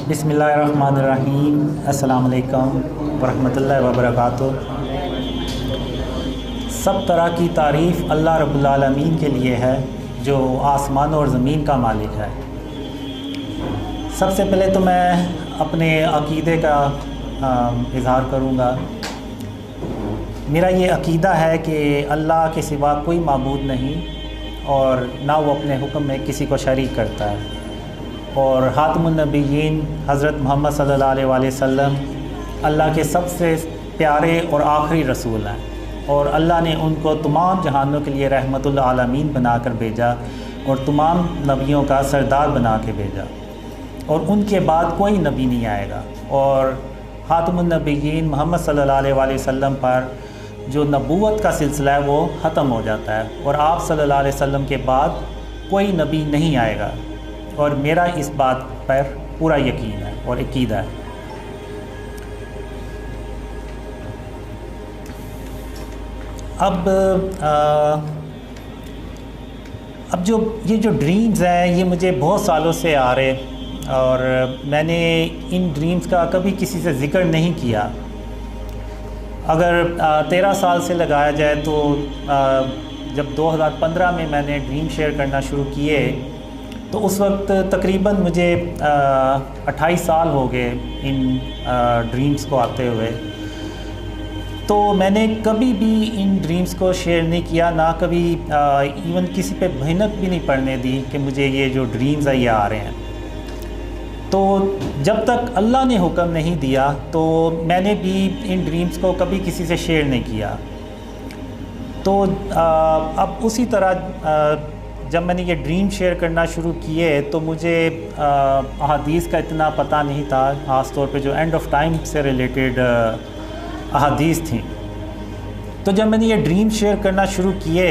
بسم اللہ الرحمن الرحیم۔ السلام علیکم ورحمۃ اللہ وبرکاتہ۔ سب طرح کی تعریف اللہ رب العالمین کے لیے ہے جو آسمان اور زمین کا مالک ہے۔ سب سے پہلے تو میں اپنے عقیدے کا اظہار کروں گا۔ میرا یہ عقیدہ ہے کہ اللہ کے سوا کوئی معبود نہیں اور نہ وہ اپنے حکم میں کسی کو شریک کرتا ہے، اور خاتم النبیین حضرت محمد صلی اللہ علیہ وآلہ وسلم اللہ کے سب سے پیارے اور آخری رسول ہیں، اور اللہ نے ان کو تمام جہانوں کے لیے رحمت العالمین بنا کر بھیجا اور تمام نبیوں کا سردار بنا کے بھیجا، اور ان کے بعد کوئی نبی نہیں آئے گا، اور خاتم النبیین محمد صلی اللہ علیہ وآلہ وسلم پر جو نبوت کا سلسلہ ہے وہ ختم ہو جاتا ہے، اور آپ صلی اللہ علیہ وسلم کے بعد کوئی نبی نہیں آئے گا، اور میرا اس بات پر پورا یقین ہے اور عقیدہ ہے۔ اب جو ڈریمز ہیں یہ مجھے بہت سالوں سے آ رہے، اور میں نے ان ڈریمز کا کبھی کسی سے ذکر نہیں کیا۔ اگر 13 سال سے لگایا جائے تو جب 2015 میں نے ڈریم شیئر کرنا شروع کیے تو اس وقت تقریباً مجھے 28 سال ہو گئے ان ڈریمز کو آتے ہوئے۔ تو میں نے کبھی بھی ان ڈریمز کو شیئر نہیں کیا، نہ کبھی ایون کسی پہ بھینک بھی نہیں پڑنے دی کہ مجھے یہ جو ڈریمز ہیں یہ آ رہے ہیں۔ تو جب تک اللہ نے حکم نہیں دیا تو میں نے بھی ان ڈریمز کو کبھی کسی سے شیئر نہیں کیا۔ تو اب اسی طرح جب میں نے یہ ڈریم شیئر کرنا شروع کیے تو مجھے احادیث کا اتنا پتہ نہیں تھا، خاص طور پہ جو اینڈ آف ٹائم سے ریلیٹڈ احادیث تھیں۔ تو جب میں نے یہ ڈریم شیئر کرنا شروع کیے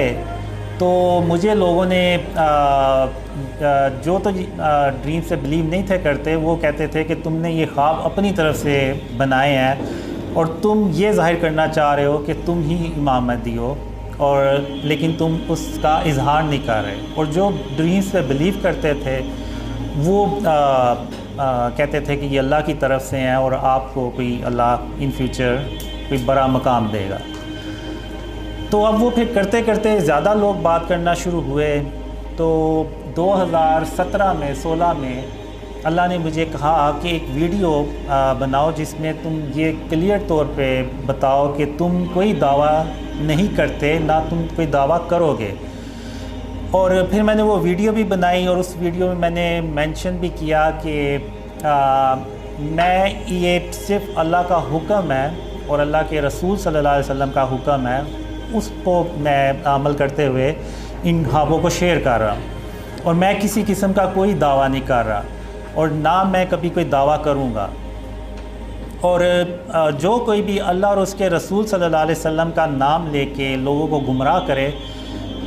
تو مجھے لوگوں نے جو تو ڈریم سے بلیو نہیں تھے کرتے، وہ کہتے تھے کہ تم نے یہ خواب اپنی طرف سے بنائے ہیں اور تم یہ ظاہر کرنا چاہ رہے ہو کہ تم ہی امام مہدی ہو، اور لیکن تم اس کا اظہار نہیں کر رہے۔ اور جو ڈریمز پہ بلیو کرتے تھے وہ کہتے تھے کہ یہ اللہ کی طرف سے ہیں اور آپ کو کوئی اللہ ان فیوچر کوئی بڑا مقام دے گا۔ تو اب وہ پھر کرتے کرتے زیادہ لوگ بات کرنا شروع ہوئے۔ تو 2016 میں اللہ نے مجھے کہا کہ ایک ویڈیو بناؤ جس میں تم یہ کلیئر طور پہ بتاؤ کہ تم کوئی دعویٰ نہیں کرتے، نہ تم کوئی دعویٰ کرو گے۔ اور پھر میں نے وہ ویڈیو بھی بنائی، اور اس ویڈیو میں نے مینشن بھی کیا کہ میں یہ صرف اللہ کا حکم ہے اور اللہ کے رسول صلی اللہ علیہ وسلم کا حکم ہے، اس کو میں عمل کرتے ہوئے ان خوابوں کو شیئر کر رہا ہوں، اور میں کسی قسم کا کوئی دعویٰ نہیں کر رہا، اور نہ میں کبھی کوئی دعویٰ کروں گا۔ اور جو کوئی بھی اللہ اور اس کے رسول صلی اللہ علیہ وسلم کا نام لے کے لوگوں کو گمراہ کرے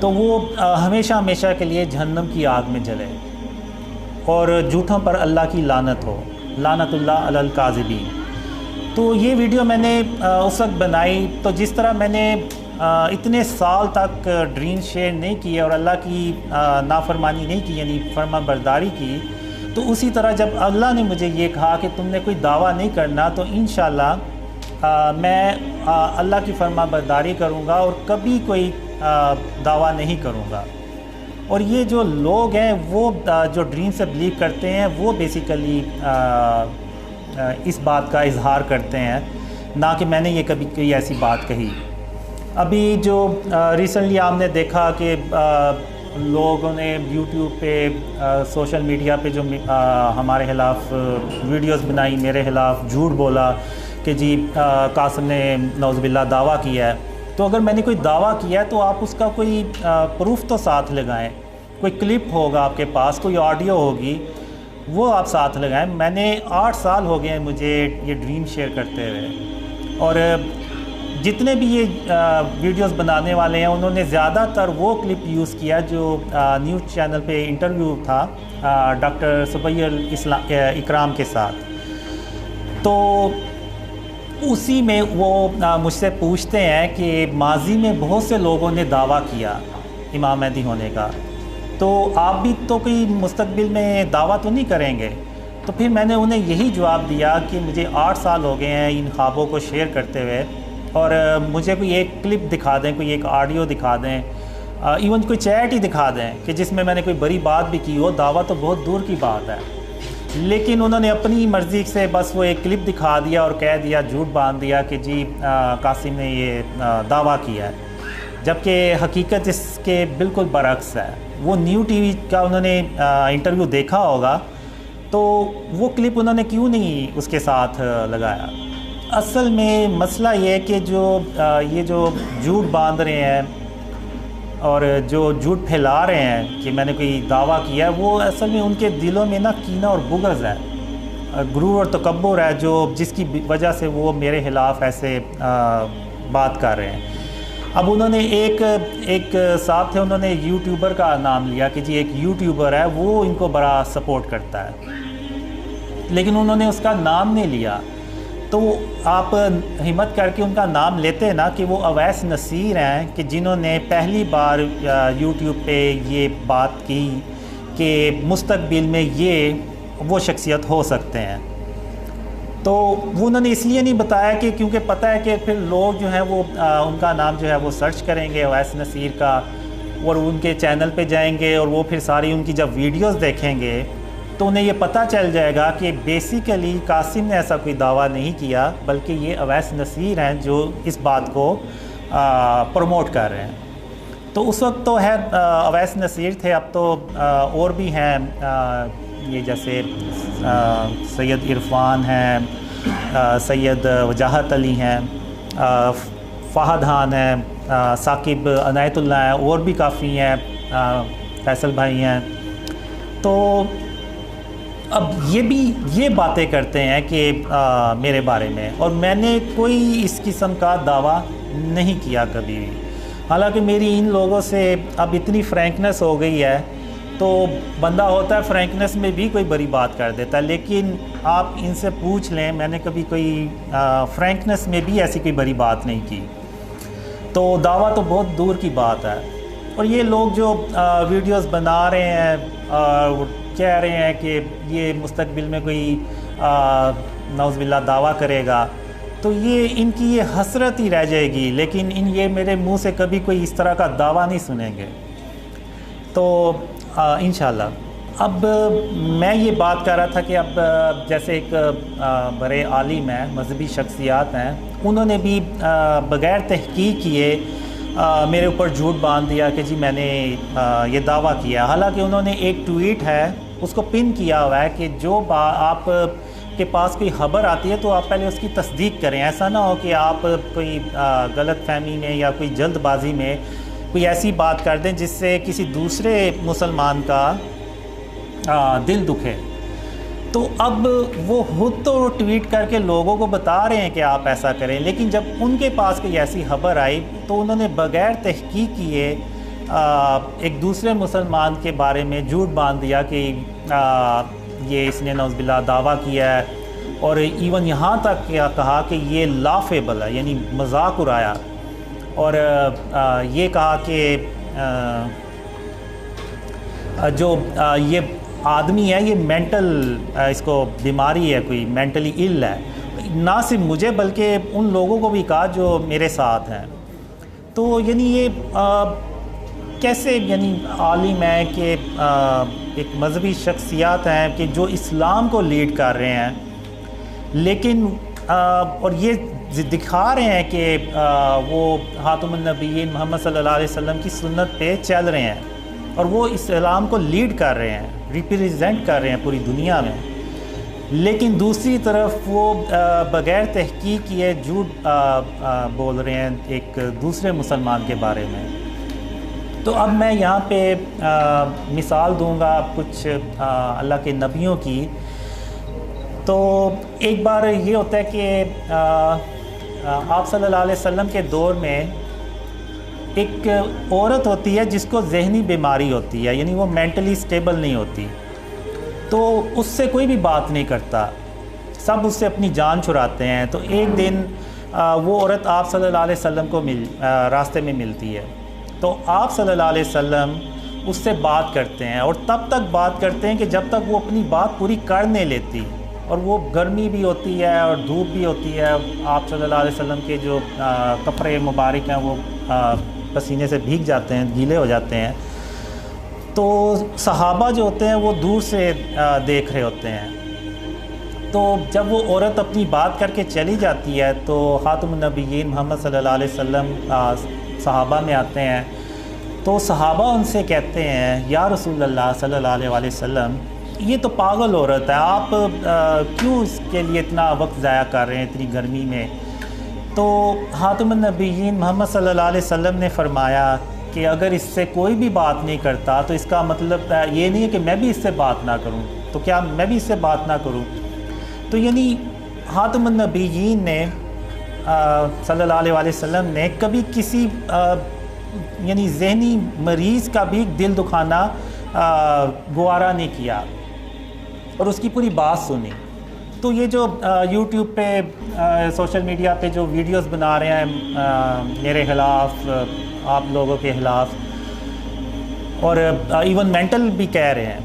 تو وہ ہمیشہ ہمیشہ کے لیے جہنم کی آگ میں جلے، اور جھوٹوں پر اللہ کی لعنت ہو، لعنت اللہ علی الکاذبین۔ تو یہ ویڈیو میں نے اس وقت بنائی، تو جس طرح میں نے اتنے سال تک ڈریم شیئر نہیں کیے اور اللہ کی نافرمانی نہیں کی، یعنی فرما برداری کی، تو اسی طرح جب اللہ نے مجھے یہ کہا کہ تم نے کوئی دعویٰ نہیں کرنا تو انشاءاللہ میں اللہ کی فرما برداری کروں گا اور کبھی کوئی دعویٰ نہیں کروں گا۔ اور یہ جو لوگ ہیں وہ جو ڈریم سے بلیو کرتے ہیں وہ بیسیکلی اس بات کا اظہار کرتے ہیں، نہ کہ میں نے یہ کبھی کوئی ایسی بات کہی۔ ابھی جو ریسنٹلی آپ نے دیکھا کہ لوگوں نے یوٹیوب پہ سوشل میڈیا پہ جو ہمارے خلاف ویڈیوز بنائی، میرے خلاف جھوٹ بولا کہ جی قاسم نے نعوذ باللہ دعویٰ کیا ہے۔ تو اگر میں نے کوئی دعویٰ کیا ہے تو آپ اس کا کوئی پروف تو ساتھ لگائیں، کوئی کلپ ہوگا آپ کے پاس، کوئی آڈیو ہوگی، وہ آپ ساتھ لگائیں۔ میں نے 8 سال ہو گئے ہیں مجھے یہ ڈریم شیئر کرتے ہوئے، اور جتنے بھی یہ ویڈیوز بنانے والے ہیں انہوں نے زیادہ تر وہ کلپ یوز کیا جو نیوز چینل پہ انٹرویو تھا ڈاکٹر صبیح اکرام کے ساتھ۔ تو اسی میں وہ مجھ سے پوچھتے ہیں کہ ماضی میں بہت سے لوگوں نے دعویٰ کیا امام مہدی ہونے کا، تو آپ بھی تو کوئی مستقبل میں دعویٰ تو نہیں کریں گے؟ تو پھر میں نے انہیں یہی جواب دیا کہ مجھے 8 سال ہو گئے ہیں ان خوابوں کو شیئر کرتے ہوئے، اور مجھے کوئی ایک کلپ دکھا دیں، کوئی ایک آڈیو دکھا دیں، ایون کوئی چیٹ ہی دکھا دیں کہ جس میں نے کوئی بڑی بات بھی کی ہو، دعویٰ تو بہت دور کی بات ہے۔ لیکن انہوں نے اپنی مرضی سے بس وہ ایک کلپ دکھا دیا اور کہہ دیا، جھوٹ باندھ دیا کہ جی قاسم نے یہ دعویٰ کیا ہے، جبکہ حقیقت اس کے بالکل برعکس ہے۔ وہ نیو ٹی وی کا انہوں نے انٹرویو دیکھا ہوگا، تو وہ کلپ انہوں نے کیوں نہیں اس کے ساتھ لگایا؟ اصل میں مسئلہ یہ ہے کہ یہ جو جھوٹ باندھ رہے ہیں اور جو جھوٹ پھیلا رہے ہیں کہ میں نے کوئی دعویٰ کیا ہے، وہ اصل میں ان کے دلوں میں نا کینہ اور بغض ہے، غرور اور تکبر ہے، جس کی وجہ سے وہ میرے خلاف ایسے بات کر رہے ہیں۔ اب انہوں نے ایک صاحب تھے، انہوں نے یوٹیوبر کا نام لیا کہ جی ایک یوٹیوبر ہے، وہ ان کو بڑا سپورٹ کرتا ہے، لیکن انہوں نے اس کا نام نہیں لیا۔ تو آپ ہمت کر کے ان کا نام لیتے ہیں نا کہ وہ اویس نصیر ہیں، کہ جنہوں نے پہلی بار یوٹیوب پہ یہ بات کی کہ مستقبل میں وہ شخصیت ہو سکتے ہیں۔ تو وہ انہوں نے اس لیے نہیں بتایا کہ کیونکہ پتہ ہے کہ پھر لوگ جو ہیں وہ ان کا نام جو ہے وہ سرچ کریں گے اویس نصیر کا، اور ان کے چینل پہ جائیں گے، اور وہ پھر ساری ان کی جب ویڈیوز دیکھیں گے تو انہیں یہ پتہ چل جائے گا کہ بیسیکلی قاسم نے ایسا کوئی دعویٰ نہیں کیا، بلکہ یہ اویس نصیر ہیں جو اس بات کو پروموٹ کر رہے ہیں۔ تو اس وقت تو اویس نصیر تھے، اب تو اور بھی ہیں، یہ جیسے سید عرفان ہیں، سید وجاہت علی ہیں، فہد خان ہیں، ثاقب عنایت اللہ ہیں، اور بھی کافی ہیں، فیصل بھائی ہیں۔ تو اب یہ باتیں کرتے ہیں کہ میرے بارے میں، اور میں نے کوئی اس قسم کا دعویٰ نہیں کیا کبھی بھی، حالانکہ میری ان لوگوں سے اب اتنی فرینکنس ہو گئی ہے، تو بندہ ہوتا ہے فرینکنس میں بھی کوئی بڑی بات کر دیتا ہے، لیکن آپ ان سے پوچھ لیں میں نے کبھی کوئی فرینکنس میں بھی ایسی کوئی بڑی بات نہیں کی، تو دعویٰ تو بہت دور کی بات ہے۔ اور یہ لوگ جو ویڈیوز بنا رہے ہیں اور کہہ رہے ہیں کہ یہ مستقبل میں کوئی نعوذ باللہ دعویٰ کرے گا، تو ان کی یہ حسرت ہی رہ جائے گی، لیکن یہ میرے منہ سے کبھی کوئی اس طرح کا دعویٰ نہیں سنیں گے۔ تو انشاءاللہ اب میں یہ بات کر رہا تھا کہ اب جیسے ایک بڑے عالم ہیں، مذہبی شخصیات ہیں، انہوں نے بھی بغیر تحقیق کیے میرے اوپر جھوٹ باندھ دیا کہ جی میں نے یہ دعویٰ کیا، حالانکہ انہوں نے ایک ٹویٹ ہے اس کو پن کیا ہوا ہے کہ جو آپ کے پاس کوئی خبر آتی ہے تو آپ پہلے اس کی تصدیق کریں، ایسا نہ ہو کہ آپ کوئی غلط فہمی میں یا کوئی جلد بازی میں کوئی ایسی بات کر دیں جس سے کسی دوسرے مسلمان کا دل دکھے۔ تو اب وہ خود تو ٹویٹ کر کے لوگوں کو بتا رہے ہیں کہ آپ ایسا کریں، لیکن جب ان کے پاس کوئی ایسی خبر آئی تو انہوں نے بغیر تحقیق کیے ایک دوسرے مسلمان کے بارے میں جھوٹ باندھ دیا کہ یہ اس نے نعوذ باللہ دعویٰ کیا ہے، اور ایون یہاں تک کہا کہ یہ لافیبل ہے، یعنی مذاق اڑایا، اور یہ کہا کہ جو یہ آدمی ہے یہ مینٹل اس کو بیماری ہے، کوئی مینٹلی ال ہے، نہ صرف مجھے بلکہ ان لوگوں کو بھی کہا جو میرے ساتھ ہیں۔ تو یعنی یہ کیسے یعنی عالم ہے کہ ایک مذہبی شخصیات ہیں کہ جو اسلام کو لیڈ کر رہے ہیں، لیکن اور یہ دکھا رہے ہیں کہ وہ خاتم النبیین محمد صلی اللہ علیہ وسلم کی سنت پہ چل رہے ہیں، اور وہ اسلام کو لیڈ کر رہے ہیں، ریپریزنٹ کر رہے ہیں پوری دنیا میں، لیکن دوسری طرف وہ بغیر تحقیق کیے جھوٹ بول رہے ہیں ایک دوسرے مسلمان کے بارے میں۔ تو اب میں یہاں پہ مثال دوں گا کچھ اللہ کے نبیوں کی۔ تو ایک بار یہ ہوتا ہے کہ آپ صلی اللہ علیہ وسلم کے دور میں ایک عورت ہوتی ہے جس کو ذہنی بیماری ہوتی ہے، یعنی وہ مینٹلی سٹیبل نہیں ہوتی، تو اس سے کوئی بھی بات نہیں کرتا، سب اس سے اپنی جان چھڑاتے ہیں۔ تو ایک دن وہ عورت آپ صلی اللہ علیہ وسلم کو راستے میں ملتی ہے، تو آپ صلی اللہ علیہ وسلم اس سے بات کرتے ہیں، اور تب تک بات کرتے ہیں کہ جب تک وہ اپنی بات پوری کر نہیں لیتی، اور وہ گرمی بھی ہوتی ہے اور دھوپ بھی ہوتی ہے، آپ صلی اللہ علیہ وسلم کے جو کپڑے مبارک ہیں وہ پسینے سے بھیگ جاتے ہیں، گیلے ہو جاتے ہیں، تو صحابہ جو ہوتے ہیں وہ دور سے دیکھ رہے ہوتے ہیں۔ تو جب وہ عورت اپنی بات کر کے چلی جاتی ہے تو خاتم النبیین محمد صلی اللہ علیہ وسلم صحابہ میں آتے ہیں، تو صحابہ ان سے کہتے ہیں یا رسول اللہ صلی اللہ علیہ وسلم، یہ تو پاگل عورت ہے، آپ کیوں اس کے لیے اتنا وقت ضائع کر رہے ہیں اتنی گرمی میں؟ تو خاتم النبیین محمد صلی اللہ علیہ وسلم نے فرمایا کہ اگر اس سے کوئی بھی بات نہیں کرتا تو اس کا مطلب یہ نہیں ہے کہ میں بھی اس سے بات نہ کروں، تو کیا میں بھی اس سے بات نہ کروں؟ تو یعنی خاتم النبیین نے صلی اللہ علیہ وسلم نے کبھی کسی یعنی ذہنی مریض کا بھی دل دکھانا گوارا نہیں کیا اور اس کی پوری بات سنی۔ تو یہ جو یوٹیوب پہ سوشل میڈیا پہ جو ویڈیوز بنا رہے ہیں میرے خلاف، آپ لوگوں کے خلاف، اور ایون مینٹل بھی کہہ رہے ہیں،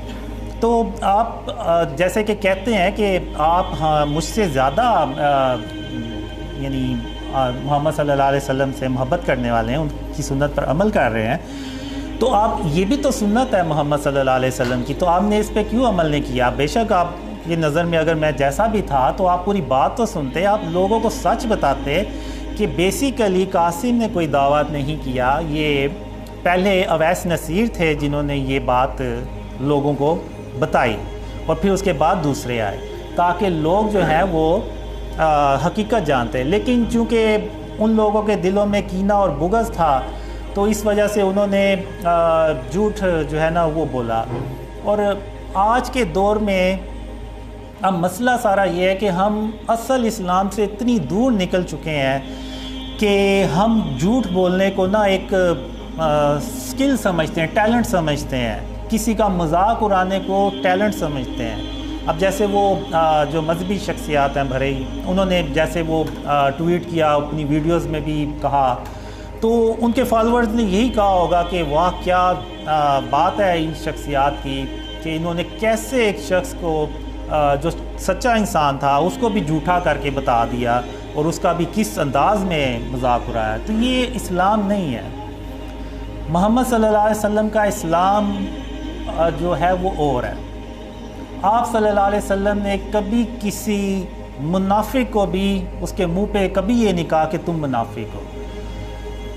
تو آپ جیسے کہ کہتے ہیں کہ آپ مجھ سے زیادہ یعنی محمد صلی اللہ علیہ وسلم سے محبت کرنے والے ہیں، ان کی سنت پر عمل کر رہے ہیں، تو آپ یہ بھی تو سنت ہے محمد صلی اللہ علیہ وسلم کی، تو آپ نے اس پہ کیوں عمل نہیں کیا؟ بے شک آپ کی نظر میں اگر میں جیسا بھی تھا تو آپ پوری بات تو سنتے، آپ لوگوں کو سچ بتاتے کہ بیسیکلی قاسم نے کوئی دعوت نہیں کیا، یہ پہلے اویس نصیر تھے جنہوں نے یہ بات لوگوں کو بتائی، اور پھر اس کے بعد دوسرے آئے تاکہ لوگ جو ہیں وہ حقیقت جانتے۔ لیکن چونکہ ان لوگوں کے دلوں میں کینہ اور بغض تھا تو اس وجہ سے انہوں نے جھوٹ جو ہے نا وہ بولا۔ اور آج کے دور میں اب مسئلہ سارا یہ ہے کہ ہم اصل اسلام سے اتنی دور نکل چکے ہیں کہ ہم جھوٹ بولنے کو نا ایک سکل سمجھتے ہیں، ٹیلنٹ سمجھتے ہیں، کسی کا مذاق اڑانے کو ٹیلنٹ سمجھتے ہیں۔ اب جیسے وہ جو مذہبی شخصیات ہیں بھرے ہی، انہوں نے جیسے وہ ٹویٹ کیا، اپنی ویڈیوز میں بھی کہا، تو ان کے فالورز نے یہی کہا ہوگا کہ واہ کیا بات ہے ان شخصیات کی کہ انہوں نے کیسے ایک شخص کو جو سچا انسان تھا اس کو بھی جھوٹا کر کے بتا دیا اور اس کا بھی کس انداز میں مذاق اڑایا۔ تو یہ اسلام نہیں ہے۔ محمد صلی اللہ علیہ وسلم کا اسلام جو ہے وہ اور ہے۔ آپ صلی اللہ علیہ وسلم نے کبھی کسی منافق کو بھی اس کے منہ پہ کبھی یہ نہیں کہا کہ تم منافق ہو،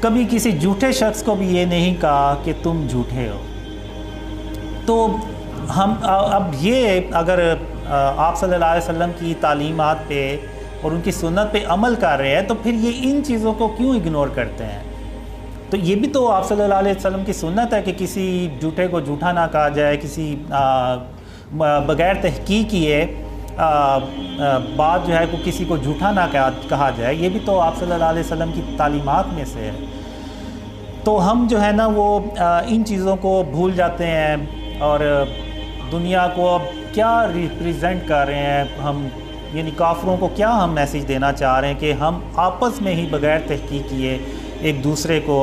کبھی کسی جھوٹے شخص کو بھی یہ نہیں کہا کہ تم جھوٹے ہو۔ تو ہم اب یہ اگر آپ صلی اللہ علیہ وسلم کی تعلیمات پہ اور ان کی سنت پہ عمل کر رہے ہیں تو پھر یہ ان چیزوں کو کیوں اگنور کرتے ہیں؟ تو یہ بھی تو آپ صلی اللہ علیہ وسلم کی سنت ہے کہ کسی جھوٹے کو جھوٹا نہ کہا جائے، کسی بغیر تحقیق کیے بات جو ہے کو کسی کو جھوٹا نہ کہا جائے، یہ بھی تو آپ صلی اللہ علیہ وسلم کی تعلیمات میں سے ہے۔ تو ہم جو ہے نا وہ ان چیزوں کو بھول جاتے ہیں اور دنیا کو اب کیا ریپریزنٹ کر رہے ہیں ہم، یعنی کافروں کو کیا ہم میسیج دینا چاہ رہے ہیں کہ ہم آپس میں ہی بغیر تحقیق کیے ایک دوسرے کو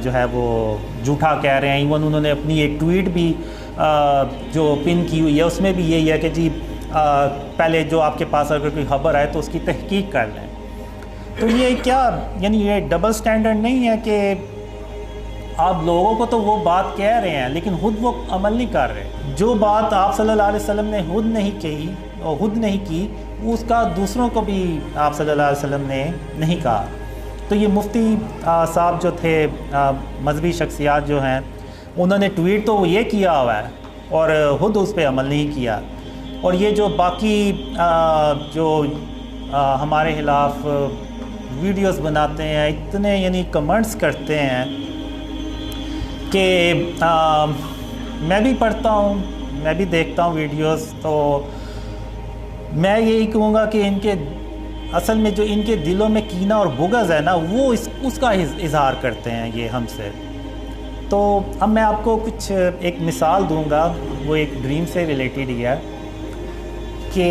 جو ہے وہ جھوٹا کہہ رہے ہیں۔ ایون انہوں نے اپنی ایک ٹویٹ بھی جو پن کی ہوئی ہے اس میں بھی یہی ہے کہ جی پہلے جو آپ کے پاس اگر کوئی خبر آئے تو اس کی تحقیق کر لیں۔ تو یہ کیا یعنی یہ ڈبل سٹینڈرڈ نہیں ہے کہ آپ لوگوں کو تو وہ بات کہہ رہے ہیں لیکن خود وہ عمل نہیں کر رہے؟ جو بات آپ صلی اللہ علیہ وسلم نے خود نہیں کہی اور خود نہیں کی اس کا دوسروں کو بھی آپ صلی اللہ علیہ وسلم نے نہیں کہا۔ تو یہ مفتی صاحب جو تھے، مذہبی شخصیات جو ہیں، انہوں نے ٹویٹ تو یہ کیا ہوا ہے اور خود اس پہ عمل نہیں کیا، اور یہ جو باقی جو ہمارے خلاف ویڈیوز بناتے ہیں، اتنے یعنی کمنٹس کرتے ہیں کہ میں بھی پڑھتا ہوں، میں بھی دیکھتا ہوں ویڈیوز، تو میں یہی کہوں گا کہ ان کے اصل میں جو ان کے دلوں میں کینہ اور بغض ہے نا وہ اس کا اظہار کرتے ہیں یہ ہم سے۔ تو اب میں آپ کو کچھ ایک مثال دوں گا، وہ ایک ڈریم سے ریلیٹڈ ہی ہے کہ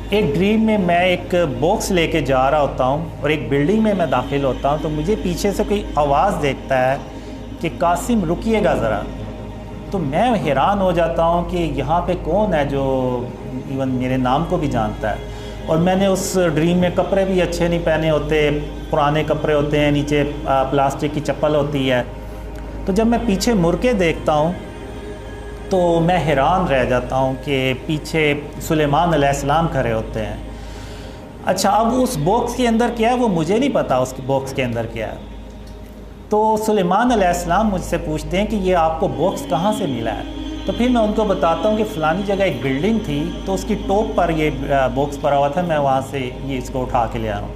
ایک ڈریم میں میں ایک باکس لے کے جا رہا ہوتا ہوں اور ایک بلڈنگ میں داخل ہوتا ہوں، تو مجھے پیچھے سے کوئی آواز دیتا ہے کہ قاسم رکیے گا ذرا. تو میں حیران ہو جاتا ہوں کہ یہاں پہ کون ہے جو ایون میرے نام کو بھی جانتا ہے. اور میں نے اس ڈریم میں کپڑے بھی اچھے نہیں پہنے ہوتے, پرانے کپڑے ہوتے ہیں, نیچے پلاسٹک کی چپل ہوتی ہے. تو جب میں پیچھے مڑ کے دیکھتا ہوں تو میں حیران رہ جاتا ہوں کہ پیچھے سلیمان علیہ السلام کھڑے ہوتے ہیں. اچھا, اب اس باکس کے اندر کیا ہے وہ مجھے نہیں پتا اس باکس کے اندر کیا ہے. تو سلیمان علیہ السلام مجھ سے پوچھتے ہیں کہ یہ آپ کو باکس کہاں سے ملا ہے. تو پھر میں ان کو بتاتا ہوں کہ فلانی جگہ ایک بلڈنگ تھی تو اس کی ٹاپ پر یہ باکس پڑا ہوا تھا, میں وہاں سے یہ اس کو اٹھا کے لے آیا ہوں.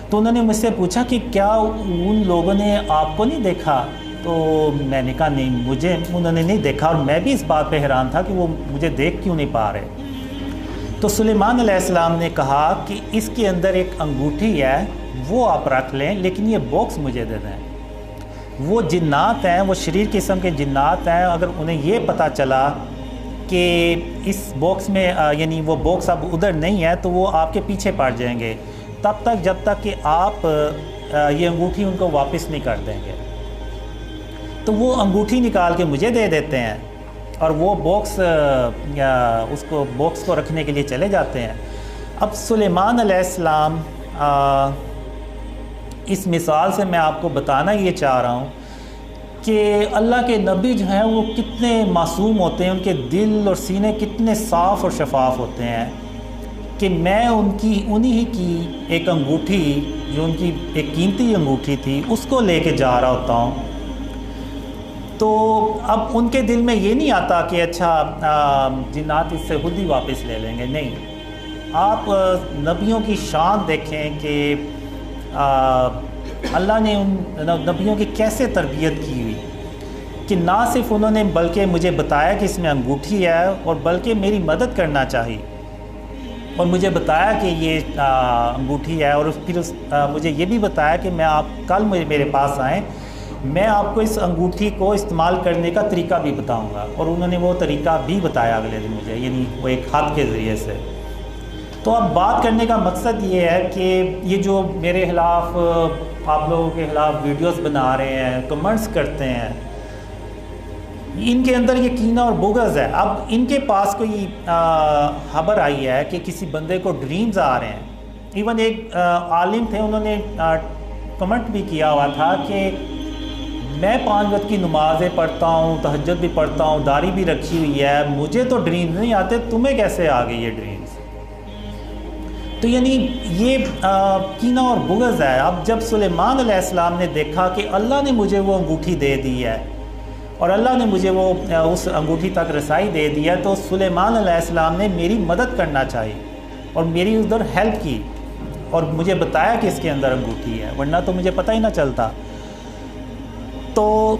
تو انہوں نے مجھ سے پوچھا کہ کیا ان لوگوں نے آپ کو نہیں دیکھا. تو میں نے کہا نہیں, انہوں نے نہیں دیکھا, اور میں بھی اس بات پہ حیران تھا کہ وہ مجھے دیکھ کیوں نہیں پا رہے. تو سلیمان علیہ السلام نے کہا کہ اس کے اندر ایک انگوٹھی ہے, وہ آپ رکھ لیں, لیکن یہ باکس مجھے دے دیں. وہ جنات ہیں, وہ شریر قسم کے جنات ہیں, اگر انہیں یہ پتہ چلا کہ اس باکس میں یعنی وہ باکس اب ادھر نہیں ہے تو وہ آپ کے پیچھے پڑ جائیں گے تب تک جب تک کہ آپ یہ انگوٹھی ان کو واپس نہیں کر دیں گے. تو وہ انگوٹھی نکال کے مجھے دے دیتے ہیں اور وہ باکس کو رکھنے کے لیے چلے جاتے ہیں. اب سلیمان علیہ السلام اس مثال سے میں آپ کو بتانا یہ چاہ رہا ہوں کہ اللہ کے نبی جو ہیں وہ کتنے معصوم ہوتے ہیں, ان کے دل اور سینے کتنے صاف اور شفاف ہوتے ہیں کہ میں انہی کی ایک انگوٹھی جو ان کی ایک قیمتی انگوٹھی تھی اس کو لے کے جا رہا ہوتا ہوں. تو اب ان کے دل میں یہ نہیں آتا کہ اچھا جنات اس سے خود ہی واپس لے لیں گے. نہیں, آپ نبیوں کی شان دیکھیں کہ اللہ نے ان نبیوں کی کیسے تربیت کی ہوئی کہ نہ صرف انہوں نے بلکہ مجھے بتایا کہ اس میں انگوٹھی ہے, اور بلکہ میری مدد کرنا چاہی اور مجھے بتایا کہ یہ انگوٹھی ہے, اور پھر مجھے یہ بھی بتایا کہ میں آپ کل میرے پاس آئیں, میں آپ کو اس انگوٹھی کو استعمال کرنے کا طریقہ بھی بتاؤں گا. اور انہوں نے وہ طریقہ بھی بتایا اگلے دن مجھے, یعنی وہ ایک ہاتھ کے ذریعے سے. تو اب بات کرنے کا مقصد یہ ہے کہ یہ جو میرے خلاف آپ لوگوں کے خلاف ویڈیوز بنا رہے ہیں, کمنٹس کرتے ہیں, ان کے اندر یہ کینہ اور بغض ہے. اب ان کے پاس کوئی خبر آئی ہے کہ کسی بندے کو ڈریمز آ رہے ہیں. ایون ایک عالم تھے, انہوں نے کمنٹ بھی کیا ہوا تھا کہ میں 5 وقت کی نمازیں پڑھتا ہوں, تہجد بھی پڑھتا ہوں, داڑھی بھی رکھی ہوئی ہے, مجھے تو ڈریمز نہیں آتے, تمہیں کیسے آ گئی یہ ڈریمز. تو یعنی یہ کینہ اور بغض ہے. اب جب سلیمان علیہ السلام نے دیکھا کہ اللہ نے مجھے وہ انگوٹھی دے دی ہے اور اللہ نے مجھے وہ اس انگوٹھی تک رسائی دے دی ہے, تو سلیمان علیہ السلام نے میری مدد کرنا چاہی اور میری ادھر ہیلپ کی اور مجھے بتایا کہ اس کے اندر انگوٹھی ہے, ورنہ تو مجھے پتہ ہی نہ چلتا. تو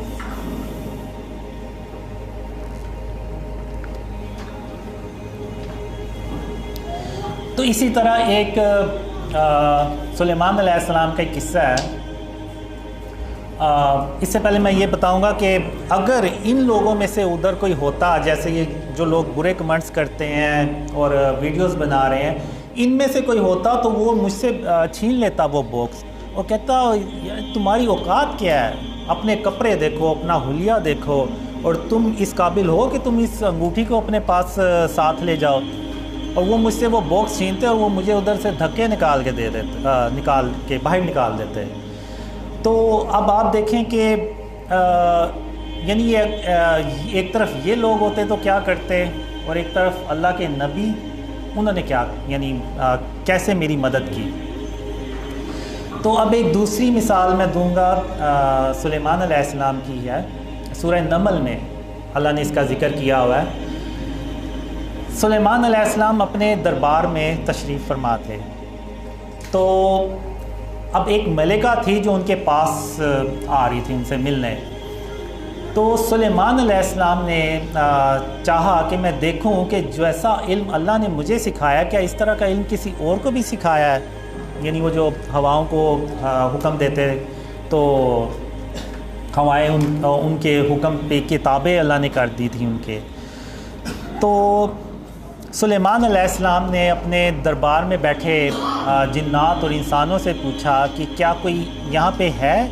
اسی طرح ایک سلیمان علیہ السلام کا ایک قصہ ہے. اس سے پہلے میں یہ بتاؤں گا کہ اگر ان لوگوں میں سے ادھر کوئی ہوتا, جیسے یہ جو لوگ برے کمنٹس کرتے ہیں اور ویڈیوز بنا رہے ہیں, ان میں سے کوئی ہوتا تو وہ مجھ سے چھین لیتا وہ باکس اور کہتا تمہاری اوقات کیا ہے, اپنے کپڑے دیکھو, اپنا حلیہ دیکھو, اور تم اس قابل ہو کہ تم اس انگوٹھی کو اپنے پاس ساتھ لے جاؤ. اور وہ مجھ سے وہ باکس چھینتے اور وہ مجھے ادھر سے دھکے نکال کے باہر نکال دیتے. تو اب آپ دیکھیں کہ یعنی ایک طرف یہ لوگ ہوتے تو کیا کرتے, اور ایک طرف اللہ کے نبی, انہوں نے کیا یعنی کیسے میری مدد کی. تو اب ایک دوسری مثال میں دوں گا سلیمان علیہ السلام کی ہے. سورہ نمل میں اللہ نے اس کا ذکر کیا ہوا ہے. سلیمان علیہ السلام اپنے دربار میں تشریف فرما تھے. تو اب ایک ملکہ تھی جو ان کے پاس آ رہی تھی ان سے ملنے. تو سلیمان علیہ السلام نے چاہا کہ میں دیکھوں کہ جیسا علم اللہ نے مجھے سکھایا, کیا اس طرح کا علم کسی اور کو بھی سکھایا ہے. یعنی وہ جو ہواؤں کو حکم دیتے تو ہوائیں ان کے حکم پہ کتابیں اللہ نے کر دی تھی ان کے. تو سلیمان علیہ السلام نے اپنے دربار میں بیٹھے جنات اور انسانوں سے پوچھا کہ کیا کوئی یہاں پہ ہے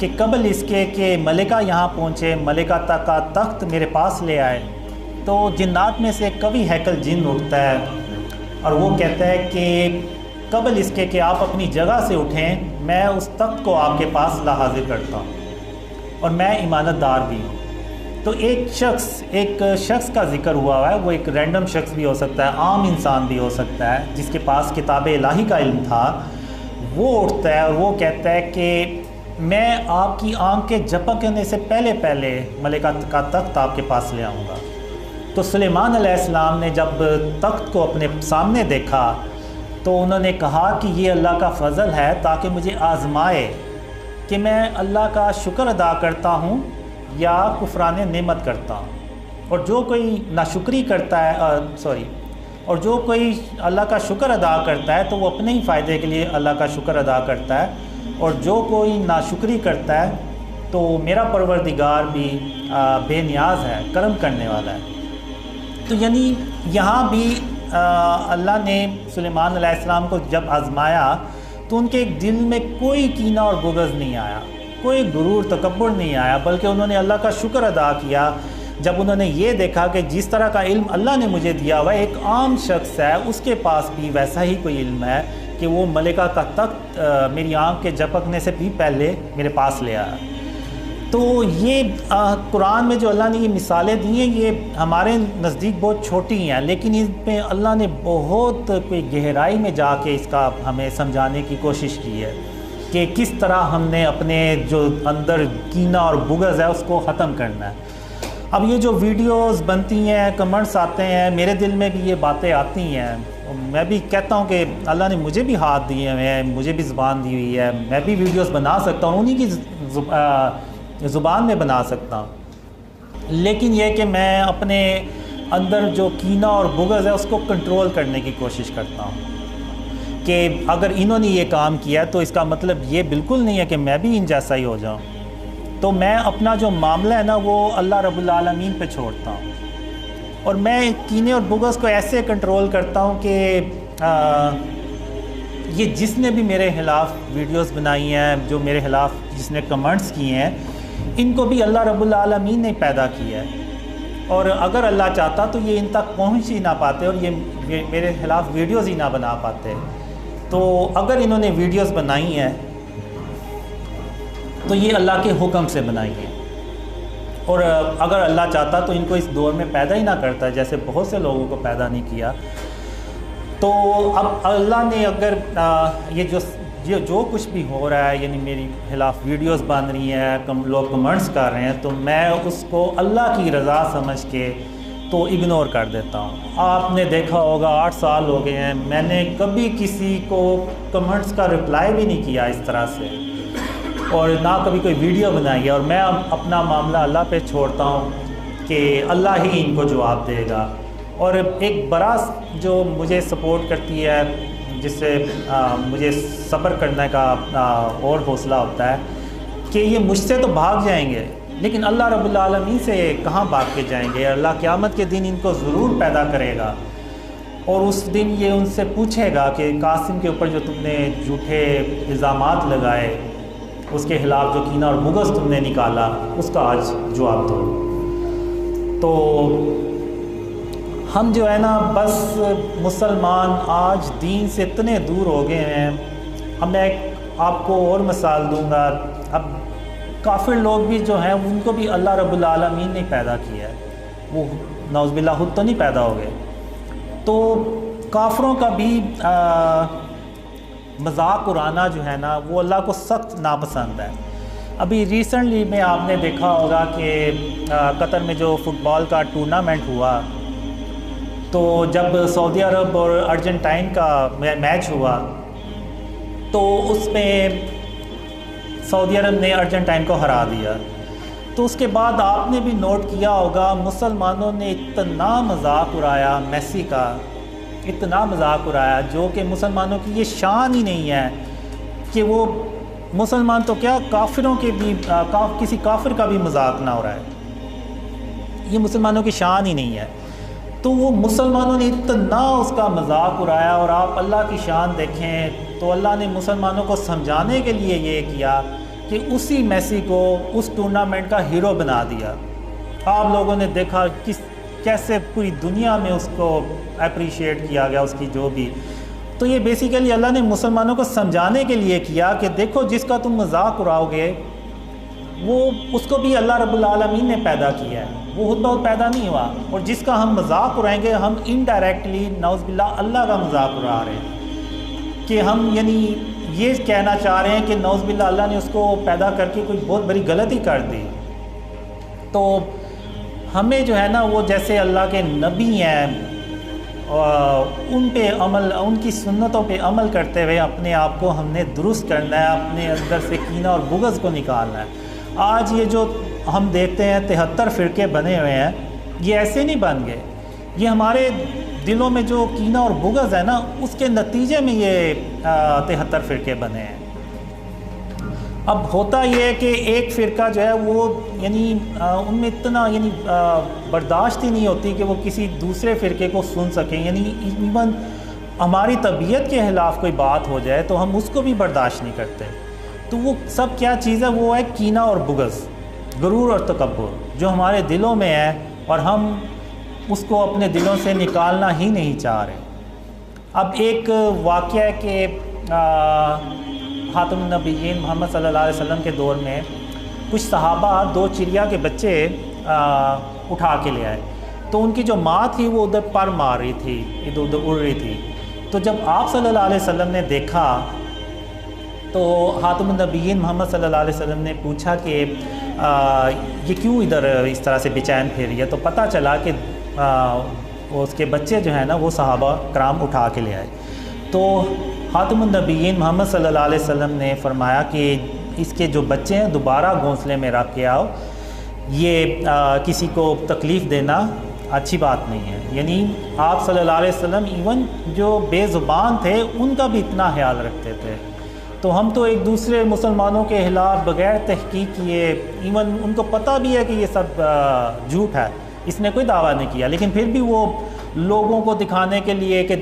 کہ قبل اس کے کہ ملکہ یہاں پہنچے، ملکہ تک کا تخت میرے پاس لے آئے، تو جنات میں سے ایک قوی ہیکل جن اٹھتا ہے اور وہ کہتا ہے کہ قبل اس کے کہ آپ اپنی جگہ سے اٹھیں، میں اس تخت کو آپ کے پاس لا حاضر کرتا ہوں اور میں امانت دار بھی ہوں۔ تو ایک شخص کا ذکر ہوا ہے، وہ ایک رینڈم شخص بھی ہو سکتا ہے، عام انسان بھی ہو سکتا ہے جس کے پاس کتاب الہی کا علم تھا، وہ اٹھتا ہے اور وہ کہتا ہے کہ میں آپ کی آنکھ کے جھپکنے سے پہلے ملکہ کا تخت آپ کے پاس لے آؤں گا۔ تو سلیمان علیہ السلام نے جب تخت کو اپنے سامنے دیکھا تو انہوں نے کہا کہ یہ اللہ کا فضل ہے تاکہ مجھے آزمائے کہ میں اللہ کا شکر ادا کرتا ہوں یا کفران نعمت کرتا ہوں۔ اور جو کوئی ناشکری کرتا ہے اور جو کوئی اللہ کا شکر ادا کرتا ہے تو وہ اپنے ہی فائدے کے لیے اللہ کا شکر ادا کرتا ہے، اور جو کوئی ناشکری کرتا ہے تو میرا پروردگار بھی بے نیاز ہے، کرم کرنے والا ہے۔ تو یعنی یہاں بھی اللہ نے سلیمان علیہ السلام کو جب آزمایا تو ان کے دل میں کوئی کینہ اور بغض نہیں آیا، کوئی غرور تکبر نہیں آیا، بلکہ انہوں نے اللہ کا شکر ادا کیا جب انہوں نے یہ دیکھا کہ جس طرح کا علم اللہ نے مجھے دیا ہوا ایک عام شخص ہے، اس کے پاس بھی ویسا ہی کوئی علم ہے کہ وہ ملکہ کا تخت میری آنکھ کے جھپکنے سے بھی پہلے میرے پاس لے آیا۔ تو یہ قرآن میں جو اللہ نے یہ مثالیں دی ہیں یہ ہمارے نزدیک بہت چھوٹی ہیں، لیکن اس پہ اللہ نے بہت کوئی گہرائی میں جا کے اس کا ہمیں سمجھانے کی کوشش کی ہے کہ کس طرح ہم نے اپنے جو اندر کینہ اور بغض ہے اس کو ختم کرنا ہے۔ اب یہ جو ویڈیوز بنتی ہیں، کمنٹس آتے ہیں، میرے دل میں بھی یہ باتیں آتی ہیں، میں بھی کہتا ہوں کہ اللہ نے مجھے بھی ہاتھ دیے ہوئے ہیں، مجھے بھی زبان دی ہوئی ہے، میں بھی ویڈیوز بنا سکتا ہوں، انہی کی زبان میں بنا سکتا ہوں، لیکن یہ کہ میں اپنے اندر جو کینہ اور بغض ہے اس کو کنٹرول کرنے کی کوشش کرتا ہوں کہ اگر انہوں نے یہ کام کیا تو اس کا مطلب یہ بالکل نہیں ہے کہ میں بھی ان جیسا ہی ہو جاؤں۔ تو میں اپنا جو معاملہ ہے نا وہ اللہ رب العالمین پہ چھوڑتا ہوں، اور میں کینے اور بغض کو ایسے کنٹرول کرتا ہوں کہ یہ جس نے بھی میرے خلاف ویڈیوز بنائی ہیں، جو میرے خلاف جس نے کمنٹس کیے ہیں، ان کو بھی اللہ رب العالمین نے پیدا کیا ہے، اور اگر اللہ چاہتا تو یہ ان تک پہنچ ہی نہ پاتے اور یہ میرے خلاف ویڈیوز ہی نہ بنا پاتے۔ تو اگر انہوں نے ویڈیوز بنائی ہیں تو یہ اللہ کے حکم سے بنائی ہے، اور اگر اللہ چاہتا تو ان کو اس دور میں پیدا ہی نہ کرتا، جیسے بہت سے لوگوں کو پیدا نہیں کیا۔ تو اب اللہ نے اگر یہ جو کچھ بھی ہو رہا ہے، یعنی میری خلاف ویڈیوز بن رہی ہیں، لوگ کمنٹس کر رہے ہیں، تو میں اس کو اللہ کی رضا سمجھ کے تو اگنور کر دیتا ہوں۔ آپ نے دیکھا ہوگا 8 سال ہو گئے ہیں، میں نے کبھی کسی کو کمنٹس کا رپلائی بھی نہیں کیا اس طرح سے، اور نہ کبھی کوئی ویڈیو بنائی ہے، اور میں اپنا معاملہ اللہ پہ چھوڑتا ہوں کہ اللہ ہی ان کو جواب دے گا۔ اور ایک بڑا جو مجھے سپورٹ کرتی ہے، جس سے مجھے صبر کرنے کا اور حوصلہ ہوتا ہے کہ یہ مجھ سے تو بھاگ جائیں گے، لیکن اللہ رب العالمین سے کہاں بھاگ کے جائیں گے؟ اللہ قیامت کے دن ان کو ضرور پیدا کرے گا، اور اس دن یہ ان سے پوچھے گا کہ قاسم کے اوپر جو تم نے جھوٹے الزامات لگائے، اس کے خلاف جو کینہ اور بغض تم نے نکالا، اس کا آج جواب دو۔ تو ہم جو ہے نا بس مسلمان آج دین سے اتنے دور ہو گئے ہیں۔ اب میں آپ کو اور مثال دوں گا، اب کافر لوگ بھی جو ہیں ان کو بھی اللہ رب العالمین نے پیدا کیا ہے، وہ نعوذ باللہ خود تو نہیں پیدا ہو گئے۔ تو کافروں کا بھی مذاق اڑانا جو ہے نا وہ اللہ کو سخت ناپسند ہے۔ ابھی ریسنٹلی میں آپ نے دیکھا ہوگا کہ قطر میں جو فٹ بال کا ٹورنامنٹ ہوا، تو جب سعودی عرب اور ارجنٹائن کا میچ ہوا تو اس میں سعودی عرب نے ارجنٹائن کو ہرا دیا، تو اس کے بعد آپ نے بھی نوٹ کیا ہوگا مسلمانوں نے اتنا مذاق اڑایا میسی کا، اتنا مذاق اڑایا، جو کہ مسلمانوں کی یہ شان ہی نہیں ہے کہ وہ مسلمان تو کیا کافروں کے بھی کسی کافر کا بھی مذاق نہ اڑائے، یہ مسلمانوں کی شان ہی نہیں ہے۔ تو وہ مسلمانوں نے اتنا اس کا مذاق اڑایا، اور آپ اللہ کی شان دیکھیں تو اللہ نے مسلمانوں کو سمجھانے کے لیے یہ کیا کہ اسی میسی کو اس ٹورنامنٹ کا ہیرو بنا دیا۔ آپ لوگوں نے دیکھا کیسے پوری دنیا میں اس کو اپریشیٹ کیا گیا، اس کی جو بھی۔ تو یہ بیسیکلی اللہ نے مسلمانوں کو سمجھانے کے لیے کیا کہ دیکھو جس کا تم مذاق اڑاؤ گے وہ اس کو بھی اللہ رب العالمین نے پیدا کیا ہے، وہ خود بخود پیدا نہیں ہوا، اور جس کا ہم مذاق اڑائیں گے ہم انڈائریکٹلی نعوذ باللہ اللہ کا مذاق اڑا رہے ہیں، کہ ہم یعنی یہ کہنا چاہ رہے ہیں کہ نعوذ باللہ اللہ نے اس کو پیدا کر کے کوئی بہت بڑی غلطی کر دی۔ تو ہمیں جو ہے نا وہ جیسے اللہ کے نبی ہیں ان پہ عمل، ان کی سنتوں پہ عمل کرتے ہوئے اپنے آپ کو ہم نے درست کرنا ہے، اپنے اندر سے کینہ اور بغض کو نکالنا ہے۔ آج یہ جو ہم دیکھتے ہیں 73 فرقے بنے ہوئے ہیں، یہ ایسے نہیں بن گئے، یہ ہمارے دلوں میں جو کینہ اور بغض ہے نا اس کے نتیجے میں یہ 73 فرقے بنے ہیں۔ اب ہوتا یہ ہے کہ ایک فرقہ جو ہے وہ یعنی ان میں اتنا یعنی برداشت ہی نہیں ہوتی کہ وہ کسی دوسرے فرقے کو سن سکیں، یعنی ایون ہماری طبیعت کے خلاف کوئی بات ہو جائے تو ہم اس کو بھی برداشت نہیں کرتے۔ تو وہ سب کیا چیز ہے؟ وہ ہے کینہ اور بغض، غرور اور تکبر جو ہمارے دلوں میں ہے، اور ہم اس کو اپنے دلوں سے نکالنا ہی نہیں چاہ رہے۔ اب ایک واقعہ ہے کہ خاتم النبیین محمد صلی اللہ علیہ وسلم کے دور میں کچھ صحابہ 2 چڑیا کے بچے اٹھا کے لے آئے، تو ان کی جو ماں تھی وہ ادھر پر مار رہی تھی، ادھر ادھر اڑ رہی تھی۔ تو جب آپ صلی اللہ علیہ وسلم نے دیکھا تو خاتم النبیین محمد صلی اللہ علیہ وسلم نے پوچھا کہ یہ کیوں ادھر اس طرح سے بے چین پھر رہی ہے؟ تو پتہ چلا کہ اس کے بچے جو ہیں نا وہ صحابہ کرام اٹھا کے لے آئے۔ تو خاتم النبیین محمد صلی اللہ علیہ وسلم نے فرمایا کہ اس کے جو بچے ہیں دوبارہ گھونسلے میں رکھ کے آؤ، یہ کسی کو تکلیف دینا اچھی بات نہیں ہے۔ یعنی آپ صلی اللہ علیہ وسلم ایون جو بے زبان تھے ان کا بھی اتنا خیال رکھتے تھے۔ تو ہم تو ایک دوسرے مسلمانوں کے خلاف بغیر تحقیق کیے، ایون ان کو پتہ بھی ہے کہ یہ سب جھوٹ ہے، اس نے کوئی دعویٰ نہیں کیا، لیکن پھر بھی وہ لوگوں کو دکھانے کے لیے کہ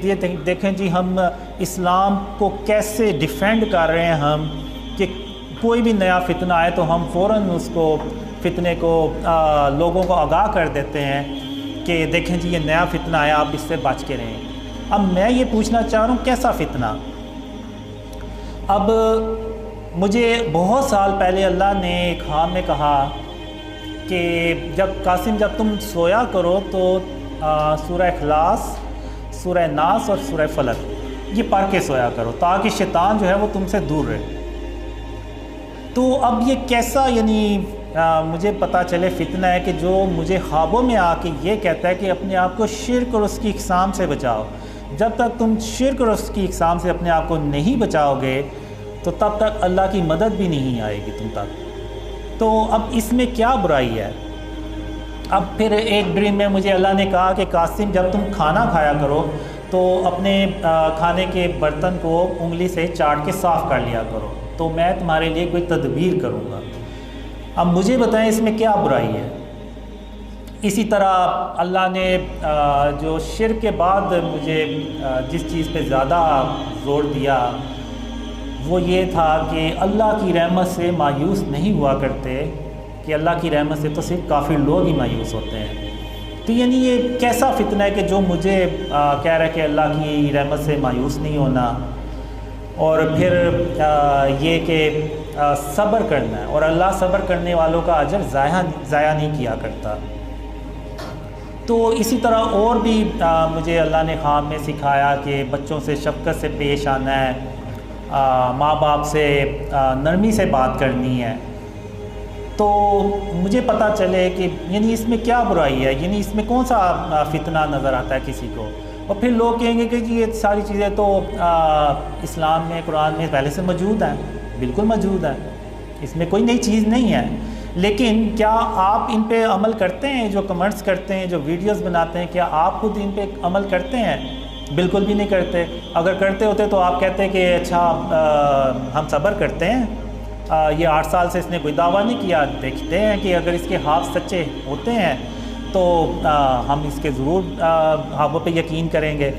دیکھیں جی ہم اسلام کو کیسے ڈیفینڈ کر رہے ہیں، ہم کہ کوئی بھی نیا فتنہ آئے تو ہم فوراً اس کو فتنے کو لوگوں کو آگاہ کر دیتے ہیں کہ دیکھیں جی یہ نیا فتنہ آیا، آپ اس سے بچ کے رہیں۔ اب میں یہ پوچھنا چاہ رہا ہوں کیسا فتنہ؟ اب مجھے بہت سال پہلے اللہ نے ایک خواب میں کہا کہ جب قاسم جب تم سویا کرو تو سورہ اخلاص، سورہ ناس اور سورہ فلق یہ پڑھ کے سویا کرو تاکہ شیطان جو ہے وہ تم سے دور رہے۔ تو اب یہ کیسا یعنی مجھے پتہ چلے فتنہ ہے کہ جو مجھے خوابوں میں آ کے یہ کہتا ہے کہ اپنے آپ کو شرک اور اس کی اقسام سے بچاؤ۔ جب تک تم شرک اور اس کی اقسام سے اپنے آپ کو نہیں بچاؤ گے تو تب تک اللہ کی مدد بھی نہیں آئے گی تم تک۔ تو اب اس میں کیا برائی ہے؟ اب پھر ایک ڈریم میں مجھے اللہ نے کہا کہ قاسم جب تم کھانا کھایا کرو تو اپنے کھانے کے برتن کو انگلی سے چاٹ کے صاف کر لیا کرو، تو میں تمہارے لیے کوئی تدبیر کروں گا۔ اب مجھے بتائیں اس میں کیا برائی ہے؟ اسی طرح اللہ نے جو شرک کے بعد مجھے جس چیز پہ زیادہ زور دیا وہ یہ تھا کہ اللہ کی رحمت سے مایوس نہیں ہوا کرتے، کہ اللہ کی رحمت سے تو صرف کافر لوگ ہی مایوس ہوتے ہیں۔ تو یعنی یہ کیسا فتنہ ہے کہ جو مجھے کہہ رہا ہے کہ اللہ کی رحمت سے مایوس نہیں ہونا، اور پھر یہ کہ صبر کرنا ہے، اور اللہ صبر کرنے والوں کا اجر ضائع نہیں کیا کرتا۔ تو اسی طرح اور بھی مجھے اللہ نے خواب میں سکھایا کہ بچوں سے شفقت سے پیش آنا ہے، ماں باپ سے نرمی سے بات کرنی ہے۔ تو مجھے پتہ چلے کہ یعنی اس میں کیا برائی ہے، یعنی اس میں کون سا فتنہ نظر آتا ہے کسی کو؟ اور پھر لوگ کہیں گے کہ جی یہ ساری چیزیں تو اسلام میں قرآن میں پہلے سے موجود ہیں۔ بالکل موجود ہیں، اس میں کوئی نئی چیز نہیں ہے، لیکن کیا آپ ان پہ عمل کرتے ہیں؟ جو کمنٹس کرتے ہیں، جو ویڈیوز بناتے ہیں، کیا آپ خود ان پہ عمل کرتے ہیں؟ بالکل بھی نہیں کرتے۔ اگر کرتے ہوتے تو آپ کہتے کہ اچھا ہم صبر کرتے ہیں، یہ 8 سال سے اس نے کوئی دعویٰ نہیں کیا، دیکھتے ہیں کہ اگر اس کے ہاتھ سچے ہوتے ہیں تو ہم اس کے ضرور خوابوں پہ یقین کریں گے۔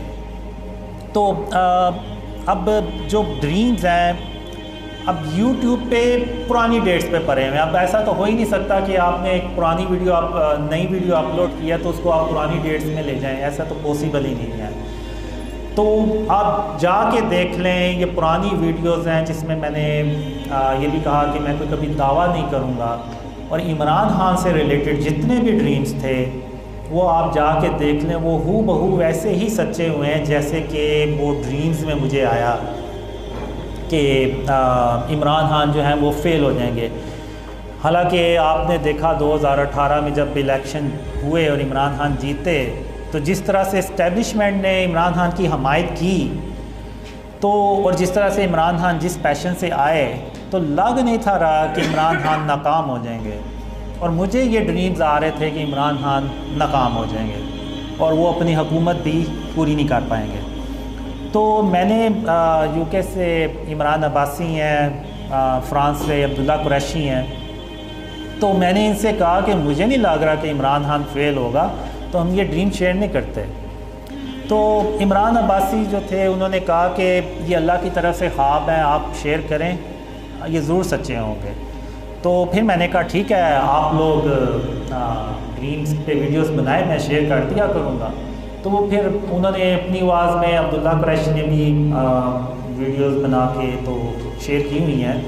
تو اب جو ڈریمز ہیں، اب یوٹیوب پہ پرانی ڈیٹس پہ پڑے ہوئے ہیں. اب ایسا تو ہو ہی نہیں سکتا کہ آپ نے ایک پرانی ویڈیو نئی ویڈیو اپلوڈ کیا تو اس کو آپ پرانی ڈیٹس میں لے جائیں, ایسا تو پاسبل ہی نہیں ہے. تو آپ جا کے دیکھ لیں, یہ پرانی ویڈیوز ہیں جس میں میں نے یہ بھی کہا کہ میں کوئی کبھی دعویٰ نہیں کروں گا, اور عمران خان سے ریلیٹڈ جتنے بھی ڈریمز تھے وہ آپ جا کے دیکھ لیں, وہ ہو بہو ویسے ہی سچے ہوئے ہیں جیسے کہ وہ ڈریمز میں مجھے آیا کہ عمران خان جو ہیں وہ فیل ہو جائیں گے. حالانکہ آپ نے دیکھا 2018 میں جب الیکشن ہوئے اور عمران خان جیتے تو جس طرح سے اسٹیبلشمنٹ نے عمران خان کی حمایت کی تو, اور جس طرح سے عمران خان جس پیشن سے آئے تو لگ نہیں تھا رہا کہ عمران خان ناکام ہو جائیں گے, اور مجھے یہ ڈریمز آ رہے تھے کہ عمران خان ناکام ہو جائیں گے اور وہ اپنی حکومت بھی پوری نہیں کر پائیں گے. تو میں نے یو کے سے عمران عباسی ہیں, فرانس سے عبداللہ قریشی ہیں, تو میں نے ان سے کہا کہ مجھے نہیں لگ رہا کہ عمران خان فیل ہوگا, تو ہم یہ ڈریم شیئر نہیں کرتے. تو عمران عباسی جو تھے انہوں نے کہا کہ یہ اللہ کی طرف سے خواب ہیں, آپ شیئر کریں, یہ ضرور سچے ہوں گے. تو پھر میں نے کہا ٹھیک ہے, آپ لوگ ڈریمز پہ ویڈیوز بنائے, میں شیئر کر دیا کروں گا. تو وہ پھر انہوں نے اپنی آواز میں, عبداللہ قریشی نے بھی ویڈیوز بنا کے تو شیئر کی ہوئی ہیں.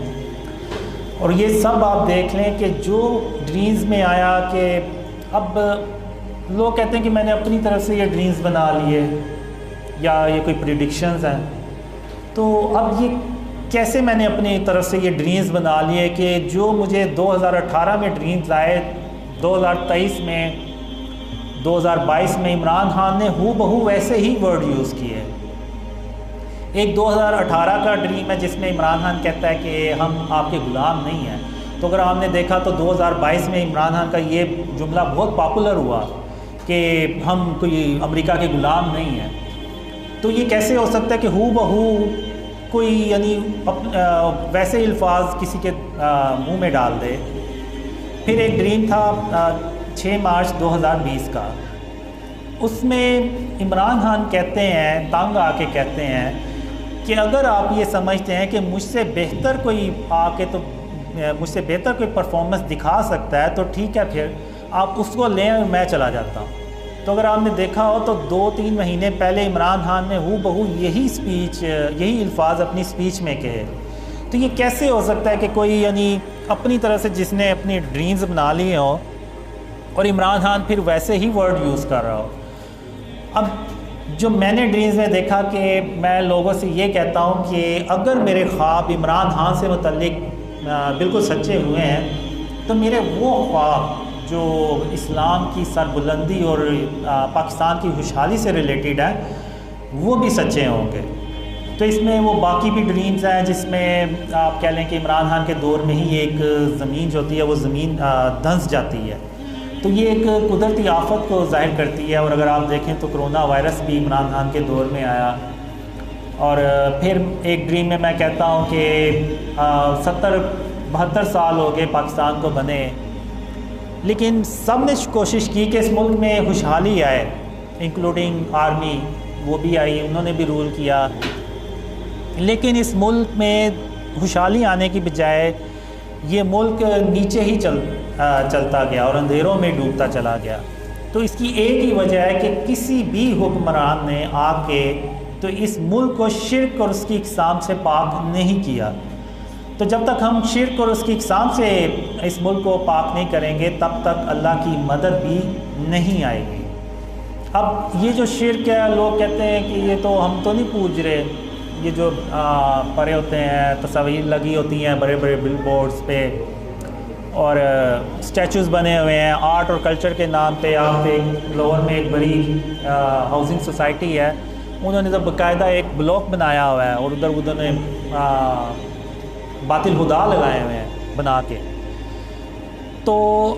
اور یہ سب آپ دیکھ لیں کہ جو ڈریمز میں آیا کہ اب لوگ کہتے ہیں کہ میں نے اپنی طرف سے یہ ڈریمز بنا لیے یا یہ کوئی پریڈکشنز ہیں. تو اب یہ کیسے میں نے اپنی طرف سے یہ ڈریمز بنا لیے کہ جو مجھے 2018 میں ڈریمز آئے, 2023 میں 2022 میں عمران خان نے ہو بہو ویسے ہی ورڈ یوز کیے. ایک 2018 کا ڈریم ہے جس میں عمران خان کہتا ہے کہ ہم آپ کے غلام نہیں ہیں. تو اگر آپ نے دیکھا تو 2022 میں عمران خان کا یہ جملہ بہت پاپولر ہوا کہ ہم کوئی امریکہ کے غلام نہیں ہیں. تو یہ کیسے ہو سکتا ہے کہ ہو بہو کوئی یعنی ویسے الفاظ کسی کے منہ میں ڈال دے. پھر ایک ڈریم تھا 6 مارچ 2020 کا, اس میں عمران خان کہتے ہیں, تنگ آ کے کہتے ہیں کہ اگر آپ یہ سمجھتے ہیں کہ مجھ سے بہتر کوئی آ کے تو مجھ سے بہتر کوئی پرفارمنس دکھا سکتا ہے تو ٹھیک ہے, پھر آپ اس کو لیں اور میں چلا جاتا ہوں. تو اگر آپ نے دیکھا ہو تو 2-3 مہینے پہلے عمران خان نے ہو بہو یہی الفاظ اپنی اسپیچ میں کہے. تو یہ کیسے ہو سکتا ہے کہ کوئی یعنی اپنی طرح سے جس نے اپنی ڈریمز بنا لیے ہوں اور عمران خان پھر ویسے ہی ورڈ یوز کر رہا ہو. اب جو میں نے ڈریمز میں دیکھا کہ میں لوگوں سے یہ کہتا ہوں کہ اگر میرے خواب عمران خان سے متعلق بالکل سچے ہوئے ہیں تو میرے وہ خواب جو اسلام کی سربلندی اور پاکستان کی خوشحالی سے ریلیٹڈ ہیں وہ بھی سچے ہوں گے. تو اس میں وہ باقی بھی ڈریمز ہیں جس میں آپ کہہ لیں کہ عمران خان کے دور میں ہی ایک زمین جو ہوتی ہے وہ زمین دھنس جاتی ہے. تو یہ ایک قدرتی آفت کو ظاہر کرتی ہے. اور اگر آپ دیکھیں تو کرونا وائرس بھی عمران خان کے دور میں آیا. اور پھر ایک ڈریم میں میں کہتا ہوں کہ 70-72 سال ہو گئے پاکستان کو بنے, لیکن سب نے کوشش کی کہ اس ملک میں خوشحالی آئے, انکلوڈنگ آرمی, وہ بھی آئی, انہوں نے بھی رول کیا. لیکن اس ملک میں خوشحالی آنے کی بجائے یہ ملک نیچے ہی چلتا گیا اور اندھیروں میں ڈوبتا چلا گیا. تو اس کی ایک ہی وجہ ہے کہ کسی بھی حکمران نے آ کے تو اس ملک کو شرک اور اس کی اقسام سے پاک نہیں کیا. تو جب تک ہم شرک اور اس کی اقسام سے اس ملک کو پاک نہیں کریں گے تب تک اللہ کی مدد بھی نہیں آئے گی. اب یہ جو شرک ہے, لوگ کہتے ہیں کہ یہ تو ہم تو نہیں پوج رہے, یہ جو پڑے ہوتے ہیں, تصاویر لگی ہوتی ہیں بڑے بڑے بل بورڈز پہ اور اسٹیچوز بنے ہوئے ہیں آرٹ اور کلچر کے نام پہ. آپ ایک لاہور میں ایک بڑی ہاؤسنگ سوسائٹی ہے, انہوں نے تو باقاعدہ ایک بلاک بنایا ہوا ہے اور ادھر نے باطل خدا لگائے ہوئے ہیں بنا کے. تو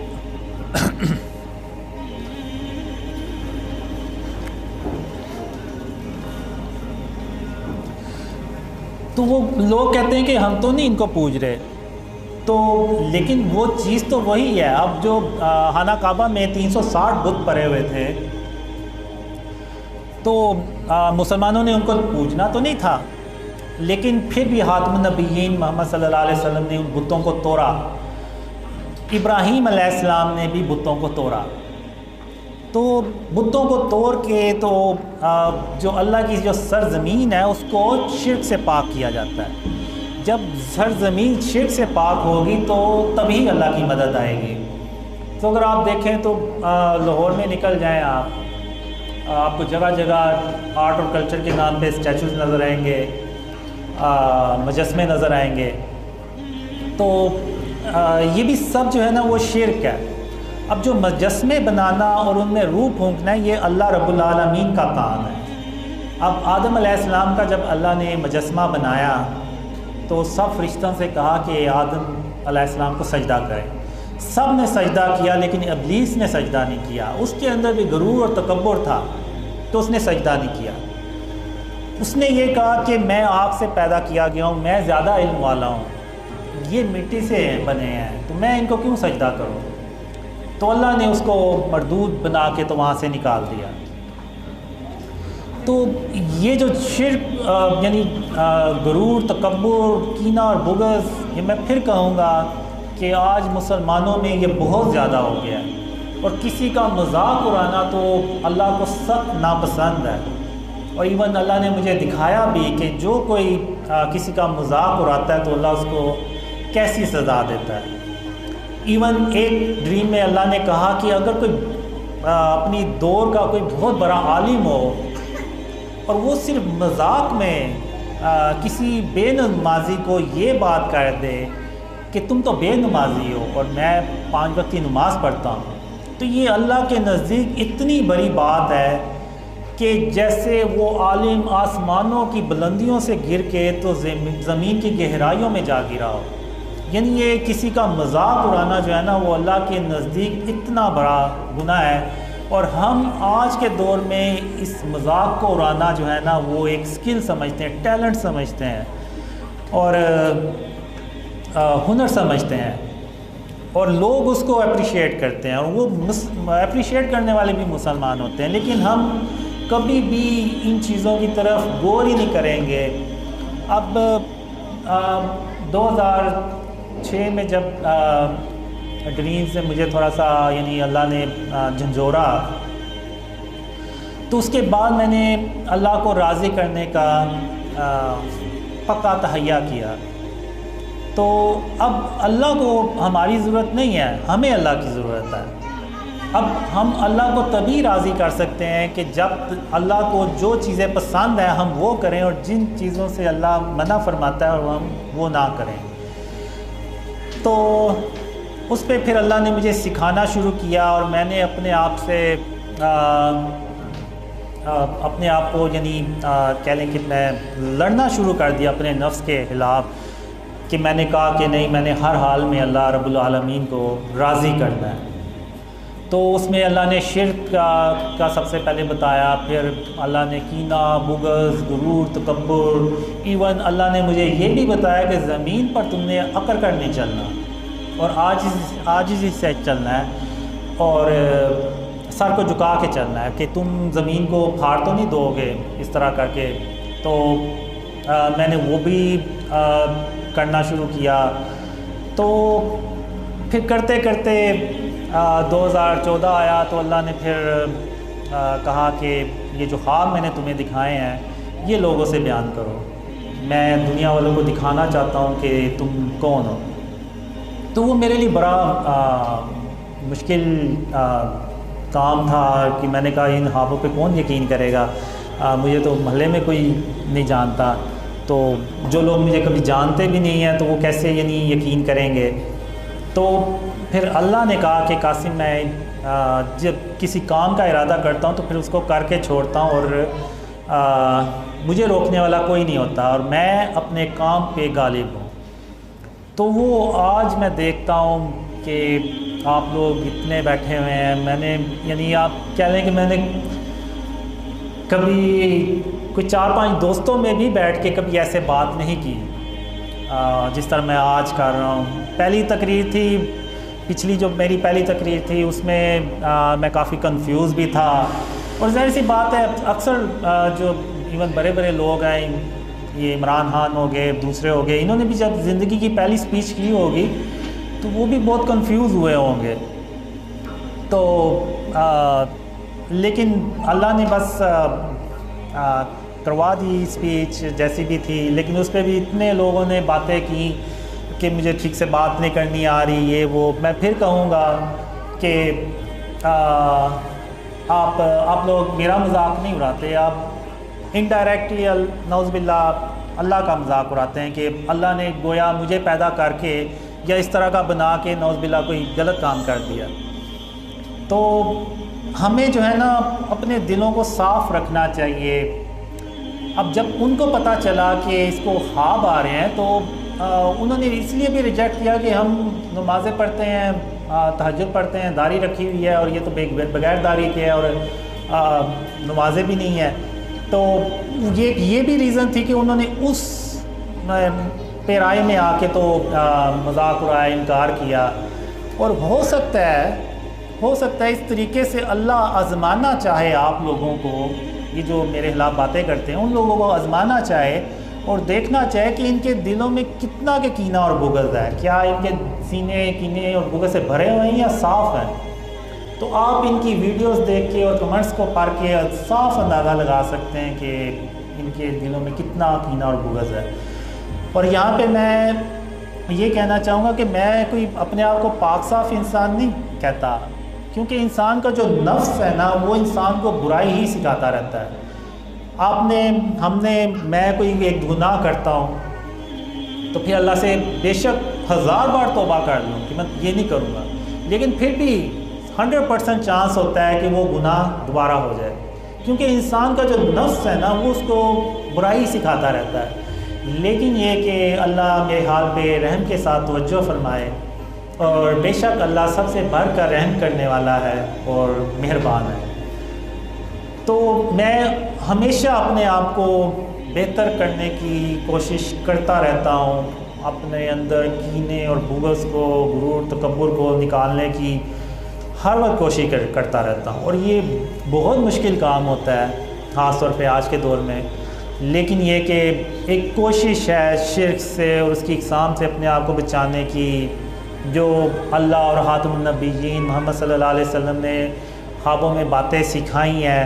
وہ لوگ کہتے ہیں کہ ہم تو نہیں ان کو پوج رہے. تو لیکن وہ چیز تو وہی ہے. اب جو خانہ کعبہ میں 360 بت پڑے ہوئے تھے تو مسلمانوں نے ان کو پوجنا تو نہیں تھا, لیکن پھر بھی خاتم النبیین محمد صلی اللہ علیہ وسلم نے ان بتوں کو توڑا۔ ابراہیم علیہ السلام نے بھی بتوں کو توڑا۔ تو بتوں کو توڑ کے تو جو اللہ کی جو سرزمین ہے اس کو شرک سے پاک کیا جاتا ہے۔ جب سرزمین شرک سے پاک ہوگی تو تبھی اللہ کی مدد آئے گی۔ تو اگر آپ دیکھیں تو لاہور میں نکل جائیں آپ کو جگہ جگہ آرٹ اور کلچر کے نام پہ اسٹیچوز نظر آئیں گے، مجسمے نظر آئیں گے۔ تو یہ بھی سب جو ہے نا وہ شرک ہے۔ اب جو مجسمے بنانا اور ان میں روح پھونکنا ہے یہ اللہ رب العالمین کا کام ہے۔ اب آدم علیہ السلام کا جب اللہ نے مجسمہ بنایا تو سب فرشتوں سے کہا کہ آدم علیہ السلام کو سجدہ کریں۔ سب نے سجدہ کیا لیکن ابلیس نے سجدہ نہیں کیا۔ اس کے اندر بھی غرور اور تکبر تھا تو اس نے سجدہ نہیں کیا۔ اس نے یہ کہا کہ میں آگ سے پیدا کیا گیا ہوں، میں زیادہ علم والا ہوں، یہ مٹی سے بنے ہیں تو میں ان کو کیوں سجدہ کروں؟ تو اللہ نے اس کو مردود بنا کے تو وہاں سے نکال دیا۔ تو یہ جو شرک یعنی غرور، تکبر، کینہ اور بغض، یہ میں پھر کہوں گا کہ آج مسلمانوں میں یہ بہت زیادہ ہو گیا ہے، اور کسی کا مذاق اڑانا تو اللہ کو سخت ناپسند ہے۔ اور ایون اللہ نے مجھے دکھایا بھی کہ جو کوئی کسی کا مذاق اڑاتا ہے تو اللہ اس کو کیسی سزا دیتا ہے۔ ایون ایک ڈریم میں اللہ نے کہا کہ اگر کوئی اپنی دور کا کوئی بہت بڑا عالم ہو اور وہ صرف مذاق میں کسی بے نمازی کو یہ بات کر دے کہ تم تو بے نمازی ہو اور میں 5 وقت کی نماز پڑھتا ہوں، تو یہ اللہ کے نزدیک اتنی بڑی بات ہے کہ جیسے وہ عالم آسمانوں کی بلندیوں سے گر کے تو زمین کی گہرائیوں میں جا گرا ہو۔ یعنی یہ کسی کا مذاق اڑانا جو ہے نا وہ اللہ کے نزدیک اتنا بڑا گناہ ہے، اور ہم آج کے دور میں اس مذاق کو اڑانا جو ہے نا وہ ایک سکل سمجھتے ہیں، ٹیلنٹ سمجھتے ہیں اور ہنر سمجھتے ہیں، اور لوگ اس کو اپریشیٹ کرتے ہیں، اور وہ اپریشیٹ کرنے والے بھی مسلمان ہوتے ہیں، لیکن ہم کبھی بھی ان چیزوں کی طرف غور ہی نہیں کریں گے۔ اب 2006 میں جب ڈریم سے مجھے تھوڑا سا یعنی اللہ نے جھنجھوڑا، تو اس کے بعد میں نے اللہ کو راضی کرنے کا پکا تہیہ کیا۔ تو اب اللہ کو ہماری ضرورت نہیں ہے، ہمیں اللہ کی ضرورت ہے۔ اب ہم اللہ کو تبھی راضی کر سکتے ہیں کہ جب اللہ کو جو چیزیں پسند ہیں ہم وہ کریں، اور جن چیزوں سے اللہ منع فرماتا ہے اور ہم وہ نہ کریں۔ تو اس پہ پھر اللہ نے مجھے سکھانا شروع کیا، اور میں نے اپنے آپ کو یعنی کہہ لیں کہ میں لڑنا شروع کر دیا اپنے نفس کے خلاف، کہ میں نے کہا کہ نہیں، میں نے ہر حال میں اللہ رب العالمین کو راضی کرنا ہے۔ تو اس میں اللہ نے شرک کا سب سے پہلے بتایا، پھر اللہ نے کینہ، بغض، غرور، تکبر، ایون اللہ نے مجھے یہ بھی بتایا کہ زمین پر تم نے اکڑ کر نہیں چلنا اور عاجزی سے چلنا ہے، اور سر کو جھکا کے چلنا ہے، کہ تم زمین کو پھاڑ تو نہیں دو گے اس طرح کر کے۔ تو میں نے وہ بھی کرنا شروع کیا۔ تو پھر کرتے کرتے 2014 آیا تو اللہ نے پھر کہا کہ یہ جو خواب میں نے تمہیں دکھائے ہیں یہ لوگوں سے بیان کرو، میں دنیا والوں کو دکھانا چاہتا ہوں کہ تم کون ہو۔ تو وہ میرے لیے بڑا مشکل کام تھا کہ میں نے کہا ان خوابوں پہ کون یقین کرے گا، مجھے تو محلے میں کوئی نہیں جانتا، تو جو لوگ مجھے کبھی جانتے بھی نہیں ہیں تو وہ کیسے یعنی یقین کریں گے۔ تو پھر اللہ نے کہا کہ قاسم، میں جب کسی کام کا ارادہ کرتا ہوں تو پھر اس کو کر کے چھوڑتا ہوں، اور مجھے روکنے والا کوئی نہیں ہوتا، اور میں اپنے کام پہ غالب ہوں۔ تو وہ آج میں دیکھتا ہوں کہ آپ لوگ اتنے بیٹھے ہوئے ہیں، میں نے یعنی آپ کہہ لیں کہ میں نے کبھی کوئی 4-5 دوستوں میں بھی بیٹھ کے کبھی ایسے بات نہیں کی جس طرح میں آج کر رہا ہوں۔ پہلی تقریر تھی، پچھلی جو میری پہلی تقریر تھی اس میں میں کافی کنفیوز بھی تھا، اور ظاہر سی بات ہے اکثر جو ایون بڑے بڑے لوگ ہیں یہ عمران خان ہو گئے، دوسرے ہو گئے، انہوں نے بھی جب زندگی کی پہلی سپیچ کی ہوگی تو وہ بھی بہت کنفیوز ہوئے ہوں گے. تو لیکن اللہ نے بس کروا دی سپیچ جیسی بھی تھی، لیکن اس پہ بھی اتنے لوگوں نے باتیں کی کہ مجھے ٹھیک سے بات نہیں کرنی آ رہی، یہ وہ. میں پھر کہوں گا کہ آپ لوگ میرا مذاق نہیں اڑاتے، آپ انڈائریکٹلی نعوذ باللہ اللہ کا مذاق اڑاتے ہیں کہ اللہ نے گویا مجھے پیدا کر کے یا اس طرح کا بنا کے نعوذ باللہ کوئی غلط کام کر دیا. تو ہمیں جو ہے نا اپنے دلوں کو صاف رکھنا چاہیے. اب جب ان کو پتہ چلا کہ اس کو خواب آ رہے ہیں تو انہوں نے اس لیے بھی ریجیکٹ کیا کہ ہم نمازیں پڑھتے ہیں، تہجد پڑھتے ہیں، داڑھی رکھی ہوئی ہے، اور یہ تو بغیر داڑھی کے ہے اور نمازیں بھی نہیں ہیں. تو یہ بھی ریزن تھی کہ انہوں نے اس پیرائے میں آ کے تو مذاق اڑایا، انکار کیا. اور ہو سکتا ہے اس طریقے سے اللہ آزمانا چاہے آپ لوگوں کو، یہ جو میرے خلاف باتیں کرتے ہیں ان لوگوں کو آزمانا چاہے اور دیکھنا چاہے کہ ان کے دلوں میں کتنا کہ کینہ اور بغض ہے. کیا ان کے سینے کینے اور بغض سے بھرے ہوئے ہیں یا صاف ہیں؟ تو آپ ان کی ویڈیوز دیکھ کے اور کمنٹس کو پڑھ کے صاف اندازہ لگا سکتے ہیں کہ ان کے دلوں میں کتنا کینہ اور بغض ہے. اور یہاں پہ میں یہ کہنا چاہوں گا کہ میں کوئی اپنے آپ کو پاک صاف انسان نہیں کہتا، کیونکہ انسان کا جو نفس ہے نا وہ انسان کو برائی ہی سکھاتا رہتا ہے. میں کوئی ایک گناہ کرتا ہوں تو پھر اللہ سے بے شک 1000 بار توبہ کر لوں کہ میں یہ نہیں کروں گا، لیکن پھر بھی 100% چانس ہوتا ہے کہ وہ گناہ دوبارہ ہو جائے، کیونکہ انسان کا جو نفس ہے نا وہ اس کو برائی سکھاتا رہتا ہے. لیکن یہ کہ اللہ میرے حال پہ رحم کے ساتھ توجہ فرمائے، اور بے شک اللہ سب سے بڑھ کر رحم کرنے والا ہے اور مہربان ہے. تو میں ہمیشہ اپنے آپ کو بہتر کرنے کی کوشش کرتا رہتا ہوں، اپنے اندر کینے اور بغض کو، غرور تکبر کو نکالنے کی ہر وقت کوشش کرتا رہتا ہوں. اور یہ بہت مشکل کام ہوتا ہے خاص طور پہ آج کے دور میں، لیکن یہ کہ ایک کوشش ہے شرک سے اور اس کی اقسام سے اپنے آپ کو بچانے کی، جو اللہ اور خاتم النبیین محمد صلی اللہ علیہ وسلم نے خوابوں میں باتیں سکھائی ہیں،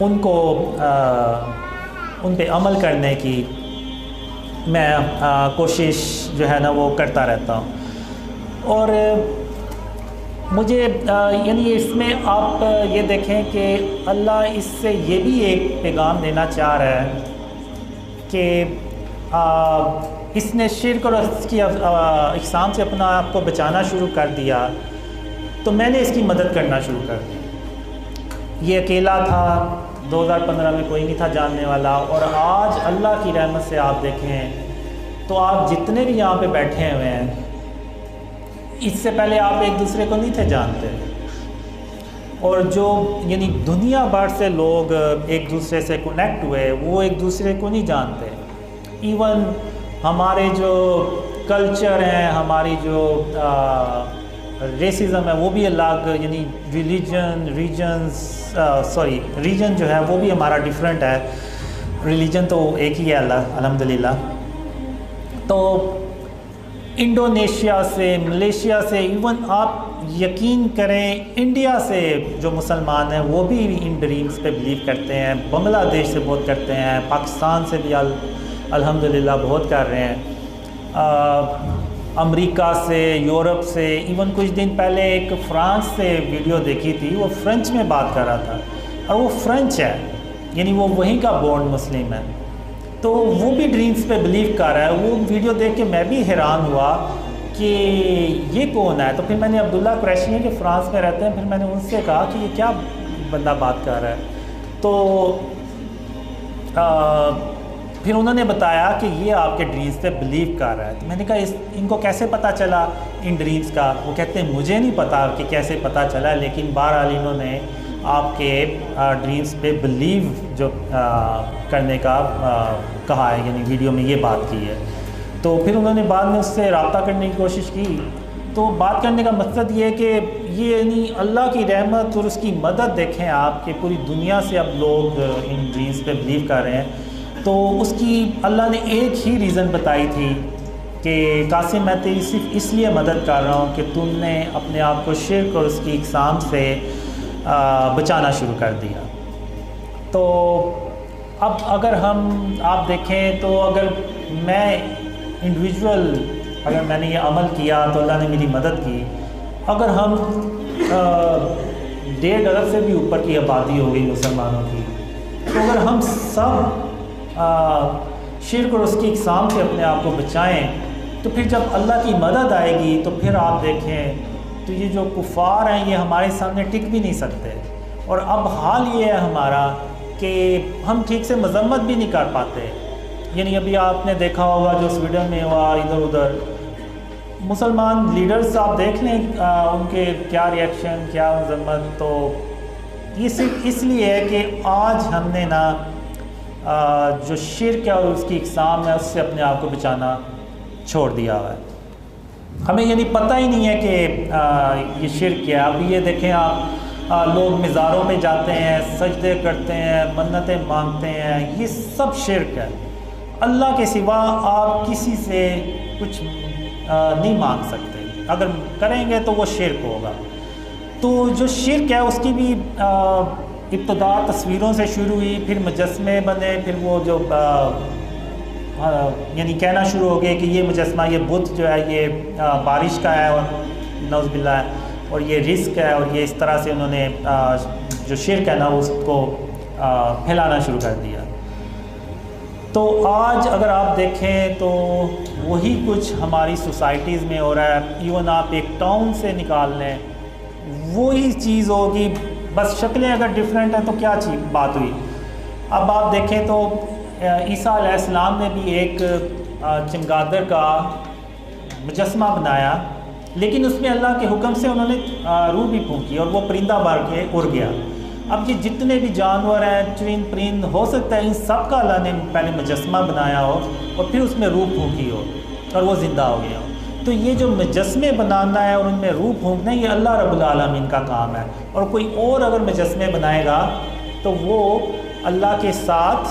ان پہ عمل کرنے کی میں کوشش جو ہے نا وہ کرتا رہتا ہوں. اور مجھے یعنی اس میں آپ یہ دیکھیں کہ اللہ اس سے یہ بھی ایک پیغام دینا چاہ رہا ہے کہ اس نے شرک اور اس کی اقسام سے اپنا آپ کو بچانا شروع کر دیا تو میں نے اس کی مدد کرنا شروع کر دی. یہ اکیلا تھا، 2015 میں کوئی نہیں تھا جاننے والا، اور آج اللہ کی رحمت سے آپ دیکھیں تو آپ جتنے بھی یہاں پہ بیٹھے ہوئے ہیں، اس سے پہلے آپ ایک دوسرے کو نہیں تھے جانتے. اور جو یعنی دنیا بھر سے لوگ ایک دوسرے سے کنیکٹ ہوئے وہ ایک دوسرے کو نہیں جانتے. ایون ہمارے جو کلچر ہیں، ہماری جو ریسزم ہے وہ بھی الگ، یعنی ریجن جو ہے وہ بھی ہمارا ڈیفرنٹ ہے، ریلیجن تو ایک ہی ہے الحمدللہ. تو انڈونیشیا سے، ملیشیا سے، ایون آپ یقین کریں انڈیا سے جو مسلمان ہیں وہ بھی ان ڈریمز پہ بلیو کرتے ہیں، بنگلہ دیش سے بہت کرتے ہیں، پاکستان سے بھی الحمدللہ بہت کر رہے ہیں، امریکہ سے، یورپ سے. ایون کچھ دن پہلے ایک فرانس سے ویڈیو دیکھی تھی، وہ فرینچ میں بات کر رہا تھا اور وہ فرینچ ہے، یعنی وہ وہیں کا بورن مسلم ہے، تو وہ بھی ڈریمز پہ بلیو کر رہا ہے. وہ ویڈیو دیکھ کے میں بھی حیران ہوا کہ یہ کون ہے. تو پھر میں نے عبداللہ قریشی ہیں کہ فرانس میں رہتے ہیں، پھر میں نے ان سے کہا کہ یہ کیا بندہ بات کر رہا ہے. تو پھر انہوں نے بتایا کہ یہ آپ کے ڈریمز پہ بلیو کر رہا ہے. تو میں نے کہا ان کو کیسے پتہ چلا ان ڈریمز کا؟ وہ کہتے ہیں مجھے نہیں پتا کہ کیسے پتہ چلا، لیکن بہرحال انہوں نے آپ کے ڈریمز پہ بلیو جو کرنے کا کہا ہے، یعنی ویڈیو میں یہ بات کی ہے. تو پھر انہوں نے بعد میں اس سے رابطہ کرنے کی کوشش کی. تو بات کرنے کا مقصد یہ ہے کہ یہ یعنی اللہ کی رحمت اور اس کی مدد دیکھیں آپ کہ پوری دنیا سے اب لوگ ان ڈریمز پہ بلیو کر رہے ہیں. تو اس کی اللہ نے ایک ہی ریزن بتائی تھی کہ قاسم میں تیری صرف اس لیے مدد کر رہا ہوں کہ تم نے اپنے آپ کو شرک اور اس کی اقسام سے بچانا شروع کر دیا۔ تو اب اگر آپ دیکھیں تو اگر میں انڈیویجول اگر میں نے یہ عمل کیا تو اللہ نے میری مدد کی۔ اگر ہم 1.5 ارب سے بھی اوپر کی آبادی ہو گئی مسلمانوں کی، تو اگر ہم سب شرک اور اس کی اقسام سے اپنے آپ کو بچائیں تو پھر جب اللہ کی مدد آئے گی تو پھر آپ دیکھیں تو یہ جو کفار ہیں یہ ہمارے سامنے ٹک بھی نہیں سکتے۔ اور اب حال یہ ہے ہمارا کہ ہم ٹھیک سے مذمت بھی نہیں کر پاتے۔ یعنی ابھی آپ نے دیکھا ہوگا جو اس ویڈیو میں ہوا ادھر ادھر مسلمان لیڈرز آپ دیکھ لیں ان کے کیا ریئیکشن کیا مذمت۔ تو یہ صرف اس لیے ہے کہ آج ہم نے نا جو شرک ہے اور اس کی اقسام ہے اس سے اپنے آپ کو بچانا چھوڑ دیا ہوا ہے۔ ہمیں یعنی پتہ ہی نہیں ہے کہ یہ شرک ہے۔ اب یہ دیکھیں آپ لوگ مزاروں پہ جاتے ہیں، سجدے کرتے ہیں، منتیں مانگتے ہیں، یہ سب شرک ہے۔ اللہ کے سوا آپ کسی سے کچھ نہیں مانگ سکتے، اگر کریں گے تو وہ شرک ہوگا۔ تو جو شرک ہے اس کی بھی ابتدا تصویروں سے شروع ہوئی، پھر مجسمے بنے، پھر وہ جو یعنی کہنا شروع ہو گئے کہ یہ مجسمہ یہ بت جو ہے یہ بارش کا ہے اور نعوذ باللہ ہے اور یہ رزق ہے، اور یہ اس طرح سے انہوں نے جو شرک ہے نا اس کو پھیلانا شروع کر دیا۔ تو آج اگر آپ دیکھیں تو وہی کچھ ہماری سوسائٹیز میں ہو رہا ہے۔ ایون آپ ایک ٹاؤن سے نکال لیں وہی چیز ہوگی، بس شکلیں اگر ڈیفرنٹ ہیں تو کیا بات ہوئی۔ اب آپ دیکھیں تو عیسیٰ علیہ السلام نے بھی ایک چمگادر کا مجسمہ بنایا، لیکن اس میں اللہ کے حکم سے انہوں نے روح بھی پھونکی اور وہ پرندہ بھر کے اڑ گیا۔ اب یہ جتنے بھی جانور ہیں چرند پرند ہو سکتا ہے ان سب کا اللہ نے پہلے مجسمہ بنایا ہو اور پھر اس میں روح پھونکی ہو اور وہ زندہ ہو گیا ہو۔ تو یہ جو مجسمے بنانا ہے اور ان میں روح پھونکنا ہے یہ اللہ رب العالمین کا کام ہے، اور کوئی اور اگر مجسمے بنائے گا تو وہ اللہ کے ساتھ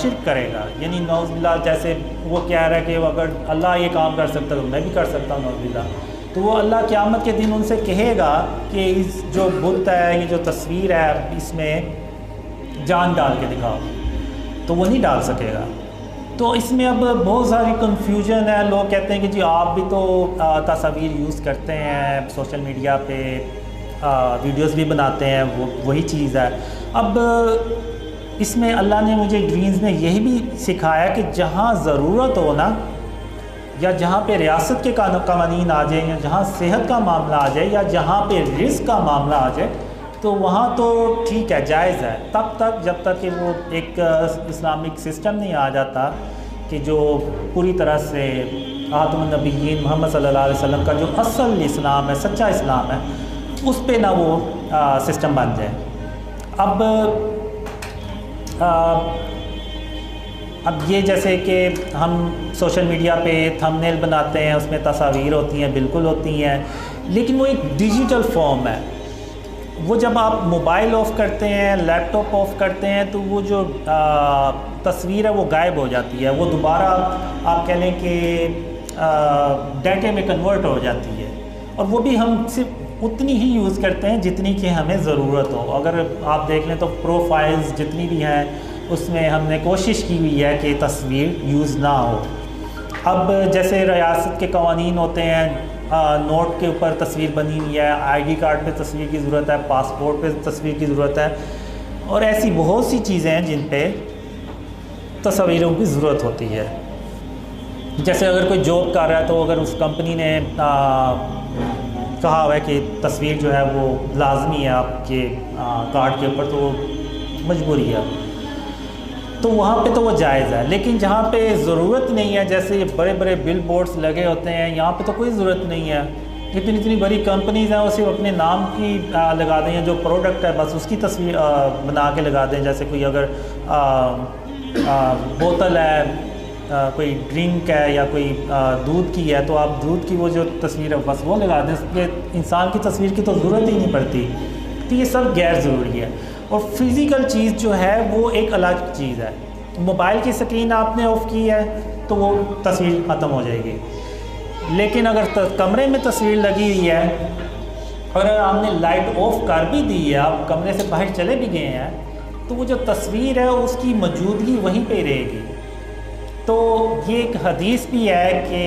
شرک کرے گا۔ یعنی نعوذ باللہ جیسے وہ کہہ رہا ہے کہ اگر اللہ یہ کام کر سکتا تو میں بھی کر سکتا ہوں نعوذ باللہ، تو وہ اللہ قیامت کے دن ان سے کہے گا کہ اس جو بت ہے یہ جو تصویر ہے اس میں جان ڈال کے دکھاؤ، تو وہ نہیں ڈال سکے گا۔ تو اس میں اب بہت ساری کنفیوژن ہے۔ لوگ کہتے ہیں کہ جی آپ بھی تو تصاویر یوز کرتے ہیں سوشل میڈیا پہ، ویڈیوز بھی بناتے ہیں، وہی چیز ہے۔ اب اس میں اللہ نے مجھے ڈرینز نے یہی بھی سکھایا کہ جہاں ضرورت ہو نا، یا جہاں پہ ریاست کے قوانین آ جائیں، یا جہاں صحت کا معاملہ آ جائے، یا جہاں پہ رزق کا معاملہ آ جائے، تو وہاں تو ٹھیک ہے جائز ہے، تب تک جب تک کہ وہ ایک اسلامک سسٹم نہیں آ جاتا کہ جو پوری طرح سے خاتم النبیین محمد صلی اللہ علیہ وسلم کا جو اصل اسلام ہے، سچا اسلام ہے، اس پہ نہ وہ سسٹم بن جائے۔ اب یہ جیسے کہ ہم سوشل میڈیا پہ تھمبنیل بناتے ہیں، اس میں تصاویر ہوتی ہیں، بالکل ہوتی ہیں، لیکن وہ ایک ڈیجیٹل فارم ہے۔ وہ جب آپ موبائل آف کرتے ہیں، لیپ ٹاپ آف کرتے ہیں، تو وہ جو تصویر ہے وہ غائب ہو جاتی ہے، وہ دوبارہ آپ کہہ لیں کہ ڈیٹے میں کنورٹ ہو جاتی ہے، اور وہ بھی ہم صرف اتنی ہی یوز کرتے ہیں جتنی کہ ہمیں ضرورت ہو۔ اگر آپ دیکھ لیں تو پروفائلز جتنی بھی ہیں اس میں ہم نے کوشش کی ہوئی ہے کہ تصویر یوز نہ ہو۔ اب جیسے ریاست کے قوانین ہوتے ہیں، نوٹ کے اوپر تصویر بنی ہوئی ہے، آئی ڈی کارڈ پہ تصویر کی ضرورت ہے، پاسپورٹ پہ تصویر کی ضرورت ہے، اور ایسی بہت سی چیزیں ہیں جن پہ تصویروں کی ضرورت ہوتی ہے۔ جیسے اگر کوئی جاب کر رہا ہے تو اگر اس کمپنی نے کہا ہوا ہے کہ تصویر جو ہے وہ لازمی ہے آپ کے کارڈ کے اوپر، تو وہ مجبوری ہے، تو وہاں پہ تو وہ جائز ہے۔ لیکن جہاں پہ ضرورت نہیں ہے، جیسے یہ بڑے بڑے بل بورڈز لگے ہوتے ہیں، یہاں پہ تو کوئی ضرورت نہیں ہے۔ اتنی بڑی کمپنیز ہیں وہ صرف اپنے نام کی لگا دیں، یا جو پروڈکٹ ہے بس اس کی تصویر بنا کے لگا دیں۔ جیسے کوئی اگر بوتل ہے، کوئی ڈرنک ہے، یا کوئی دودھ کی ہے، تو آپ دودھ کی وہ جو تصویر ہے بس وہ لگا دیں، اس پہ انسان کی تصویر کی تو ضرورت ہی نہیں پڑتی۔ تو یہ سب غیر ضروری ہے، اور فزیکل چیز جو ہے وہ ایک الگ چیز ہے۔ موبائل کی سکرین آپ نے آف کی ہے تو وہ تصویر ختم ہو جائے گی، لیکن اگر کمرے میں تصویر لگی ہوئی ہے اور اگر آپ نے لائٹ آف کر بھی دی ہے، آپ کمرے سے باہر چلے بھی گئے ہیں، تو وہ جو تصویر ہے اس کی موجودگی وہیں پہ رہے گی۔ تو یہ ایک حدیث بھی ہے کہ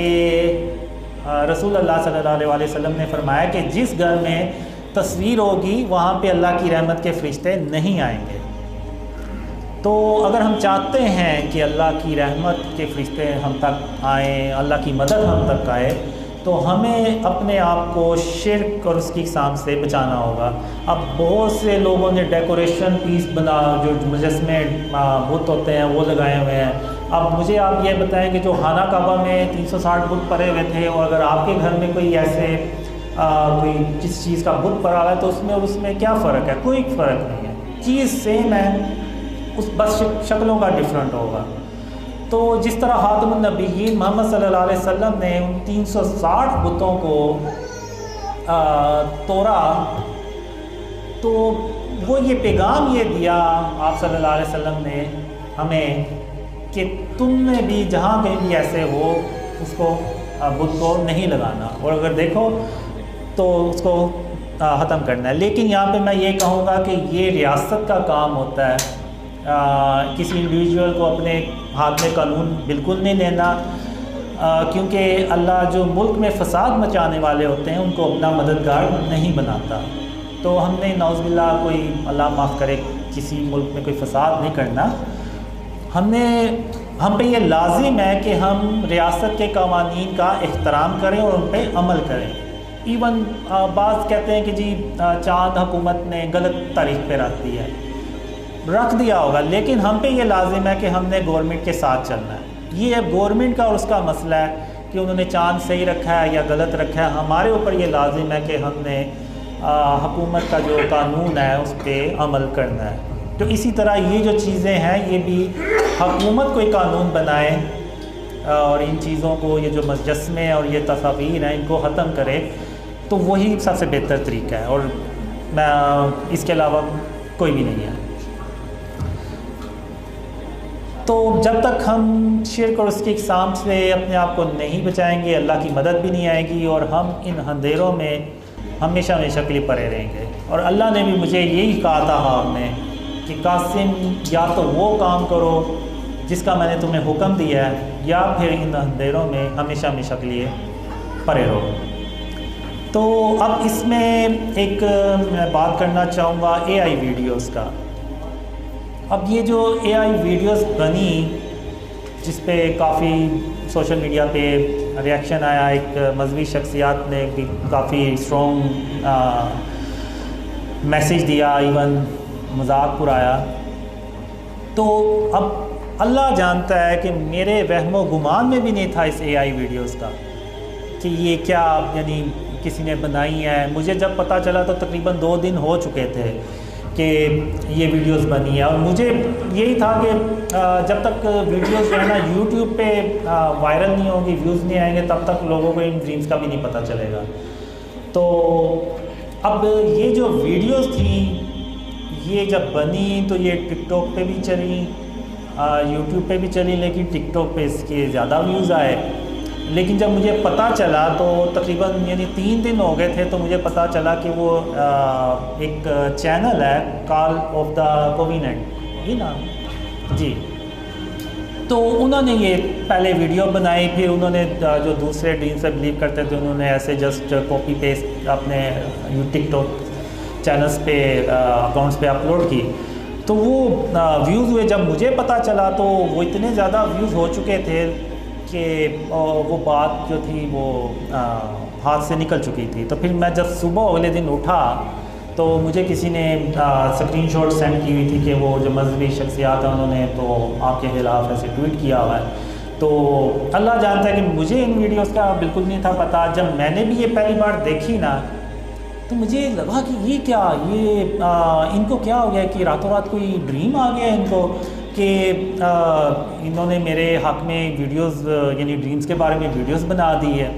رسول اللہ صلی اللہ علیہ وسلم نے فرمایا کہ جس گھر میں تصویر ہوگی وہاں پہ اللہ کی رحمت کے فرشتے نہیں آئیں گے۔ تو اگر ہم چاہتے ہیں کہ اللہ کی رحمت کے فرشتے ہم تک آئیں، اللہ کی مدد ہم تک آئے، تو ہمیں اپنے آپ کو شرک اور اس کی اقسام سے بچانا ہوگا۔ اب بہت سے لوگوں نے ڈیکوریشن پیس بنا، جو مجسمے بت ہوتے ہیں وہ لگائے ہوئے ہیں۔ اب مجھے آپ یہ بتائیں کہ جو خانہ کعبہ میں 360 بت پڑے ہوئے تھے، اور اگر آپ کے گھر میں کوئی ایسے کوئی کس چیز کا بت پڑا ہوا ہے تو اس میں کیا فرق ہے؟ کوئی فرق نہیں ہے، چیز سیم ہے، بس شکلوں کا ڈفرینٹ ہوگا۔ تو جس طرح خاتم النبیین محمد صلی اللہ علیہ وسلم نے ان 360 بتوں کو توڑا، تو وہ یہ پیغام یہ دیا آپ صلی اللہ علیہ وسلم نے ہمیں کہ تم نے بھی جہاں کہیں بھی ایسے ہو اس کو بت کو نہیں لگانا، اور اگر دیکھو تو اس کو ختم کرنا ہے۔ لیکن یہاں پہ میں یہ کہوں گا کہ یہ ریاست کا کام ہوتا ہے، کسی انڈیویجول کو اپنے ہاتھ میں قانون بالکل نہیں لینا، کیونکہ اللہ جو ملک میں فساد مچانے والے ہوتے ہیں ان کو اپنا مددگار نہیں بناتا۔ تو ہم نے نعوذ باللہ کوئی اللہ معاف کرے کسی ملک میں کوئی فساد نہیں کرنا۔ ہم پہ یہ لازم ہے کہ ہم ریاست کے قوانین کا احترام کریں اور ان پہ عمل کریں۔ ایون بعض کہتے ہیں کہ جی چاند حکومت نے غلط تاریخ پہ رکھ دیا ہوگا، لیکن ہم پہ یہ لازم ہے کہ ہم نے گورنمنٹ کے ساتھ چلنا ہے۔ یہ گورنمنٹ کا اور اس کا مسئلہ ہے کہ انہوں نے چاند صحیح رکھا ہے یا غلط رکھا ہے، ہمارے اوپر یہ لازم ہے کہ ہم نے حکومت کا جو قانون ہے اس پہ عمل کرنا ہے۔ تو اسی طرح یہ جو چیزیں ہیں یہ بھی حکومت کوئی قانون بنائے اور ان چیزوں کو، یہ جو مجسمے اور یہ تصاویر ہیں ان کو ختم کرے، تو وہی سب سے بہتر طریقہ ہے، اور میں اس کے علاوہ کوئی بھی نہیں ہے۔ تو جب تک ہم شرک اور اس کی اقسام سے اپنے آپ کو نہیں بچائیں گے، اللہ کی مدد بھی نہیں آئے گی، اور ہم ان اندھیروں میں ہمیشہ ہمیشہ کے لیے پڑے رہیں گے۔ اور اللہ نے بھی مجھے یہی کہا تھا آپ نے کہ قاسم یا تو وہ کام کرو جس کا میں نے تمہیں حکم دیا ہے، یا پھر ان اندھیروں میں ہمیشہ ہمیشہ کے لیے پڑے رہو۔ تو اب اس میں ایک میں بات کرنا چاہوں گا اے آئی ویڈیوز کا۔ اب یہ جو اے آئی ویڈیوز بنی، جس پہ کافی سوشل میڈیا پہ ریاکشن آیا، ایک مذہبی شخصیات نے بھی کافی اسٹرانگ میسیج دیا، ایون مذاق اڑایا، تو اب اللہ جانتا ہے کہ میرے وہم و گمان میں بھی نہیں تھا اس اے آئی ویڈیوز کا کہ یہ کیا یعنی کسی نے بنائی ہے۔ مجھے جب پتہ چلا تو تقریباً 2 دن ہو چکے تھے کہ یہ ویڈیوز بنی ہے، اور مجھے یہی تھا کہ جب تک ویڈیوز جو ہے نا یوٹیوب پہ وائرل نہیں ہوں گی، ویوز نہیں آئیں گے، تب تک لوگوں کو ان ڈریمز کا بھی نہیں پتہ چلے گا۔ تو اب یہ جو ویڈیوز تھیں یہ جب بنی تو یہ ٹک ٹاک پہ بھی چلی، یوٹیوب پہ بھی چلی، لیکن ٹک ٹاک پہ اس کے زیادہ ویوز آئے۔ لیکن جب مجھے پتہ چلا تو تقریباً یعنی 3 دن ہو گئے تھے، تو مجھے پتہ چلا کہ وہ ایک چینل ہے کال آف دا کوویننٹ، یہ نام جی، تو انہوں نے یہ پہلے ویڈیو بنائی، پھر انہوں نے جو دوسرے ڈریم سے بلیو کرتے تھے انہوں نے ایسے جسٹ کاپی پیسٹ اپنے ٹک ٹاک چینلز پہ اکاؤنٹس پہ اپلوڈ کی، تو وہ ویوز ہوئے۔ جب مجھے پتہ چلا تو وہ اتنے زیادہ ویوز ہو چکے تھے کہ وہ بات جو تھی وہ ہاتھ سے نکل چکی تھی۔ تو پھر میں جب صبح اگلے دن اٹھا تو مجھے کسی نے اسکرین شاٹ سینڈ کی ہوئی تھی کہ وہ جو مذہبی شخصیات ہیں انہوں نے تو آپ کے خلاف ایسے ٹویٹ کیا ہوا ہے۔ تو اللہ جانتا ہے کہ مجھے ان ویڈیوز کا بالکل نہیں تھا پتہ۔ جب میں نے بھی یہ پہلی بار دیکھی نا تو مجھے لگا کہ یہ کیا، یہ ان کو کیا ہو گیا کہ راتوں رات کوئی ڈریم آ گیا ان کو کہ انہوں نے میرے حق میں ویڈیوز یعنی ڈریمز کے بارے میں ویڈیوز بنا دی ہے۔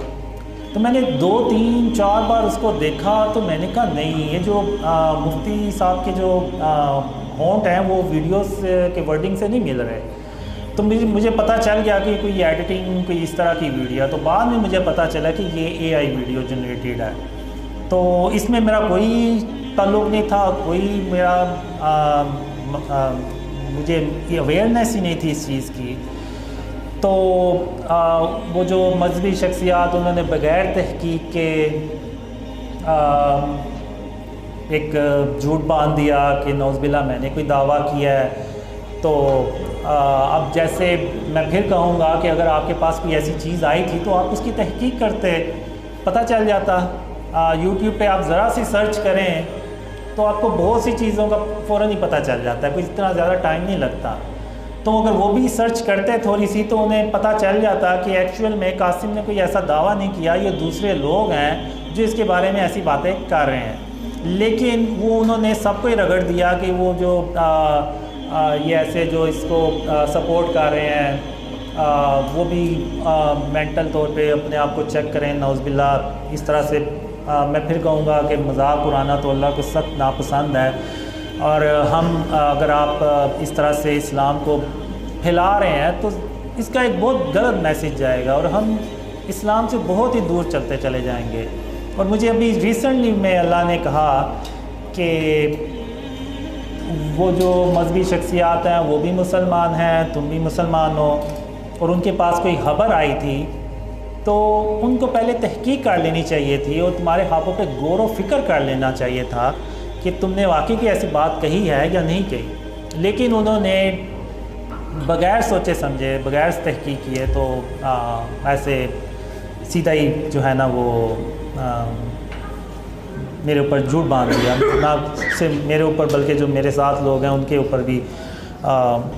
تو میں نے 2 3 4 بار اس کو دیکھا تو میں نے کہا نہیں، یہ جو مفتی صاحب کے جو ہونٹ ہیں وہ ویڈیوز کے ورڈنگ سے نہیں مل رہے، تو مجھے پتہ چل گیا کہ کوئی ایڈیٹنگ کوئی اس طرح کی ویڈیو ہے، تو بعد میں مجھے پتہ چلا کہ یہ اے آئی ویڈیو جنریٹڈ ہے۔ تو اس میں میرا کوئی تعلق نہیں تھا، کوئی میرا مجھے اویئرنیس ہی نہیں تھی اس چیز کی۔ تو وہ جو مذہبی شخصیات انہوں نے بغیر تحقیق کے ایک جھوٹ باندھ دیا کہ نعوذ باللہ میں نے کوئی دعویٰ کیا ہے۔ تو اب جیسے میں پھر کہوں گا کہ اگر آپ کے پاس کوئی ایسی چیز آئی تھی تو آپ اس کی تحقیق کرتے، پتہ چل جاتا۔ یوٹیوب پہ آپ ذرا سی سرچ کریں تو آپ کو بہت سی چیزوں کا فوراً ہی پتہ چل جاتا ہے، کوئی اتنا زیادہ ٹائم نہیں لگتا۔ تو اگر وہ بھی سرچ کرتے تھوڑی سی تو انہیں پتہ چل جاتا کہ ایکچوئل میں قاسم نے کوئی ایسا دعویٰ نہیں کیا، یہ دوسرے لوگ ہیں جو اس کے بارے میں ایسی باتیں کر رہے ہیں۔ لیکن وہ انہوں نے سب کو ہی رگڑ دیا کہ وہ جو یہ ایسے جو اس کو سپورٹ کر رہے ہیں وہ بھی مینٹل طور پہ اپنے آپ کو چیک کریں، نعوذ باللہ۔ اس طرح سے میں پھر کہوں گا کہ مذاق اڑانا تو اللہ کو سخت ناپسند ہے، اور ہم اگر آپ اس طرح سے اسلام کو پھیلا رہے ہیں تو اس کا ایک بہت غلط میسیج جائے گا اور ہم اسلام سے بہت ہی دور چلتے چلے جائیں گے۔ اور مجھے ابھی ریسنٹلی میں اللہ نے کہا کہ وہ جو مذہبی شخصیات ہیں وہ بھی مسلمان ہیں، تم بھی مسلمان ہو، اور ان کے پاس کوئی خبر آئی تھی تو ان کو پہلے تحقیق کر لینی چاہیے تھی اور تمہارے ہاتھوں پہ غور و فکر کر لینا چاہیے تھا کہ تم نے واقعی کی ایسی بات کہی ہے یا نہیں کہی۔ لیکن انہوں نے بغیر سوچے سمجھے، بغیر تحقیق کیے تو ایسے سیدھا ہی جو ہے نا وہ میرے اوپر جھوٹ باندھ دیا، نہ صرف میرے اوپر بلکہ جو میرے ساتھ لوگ ہیں ان کے اوپر بھی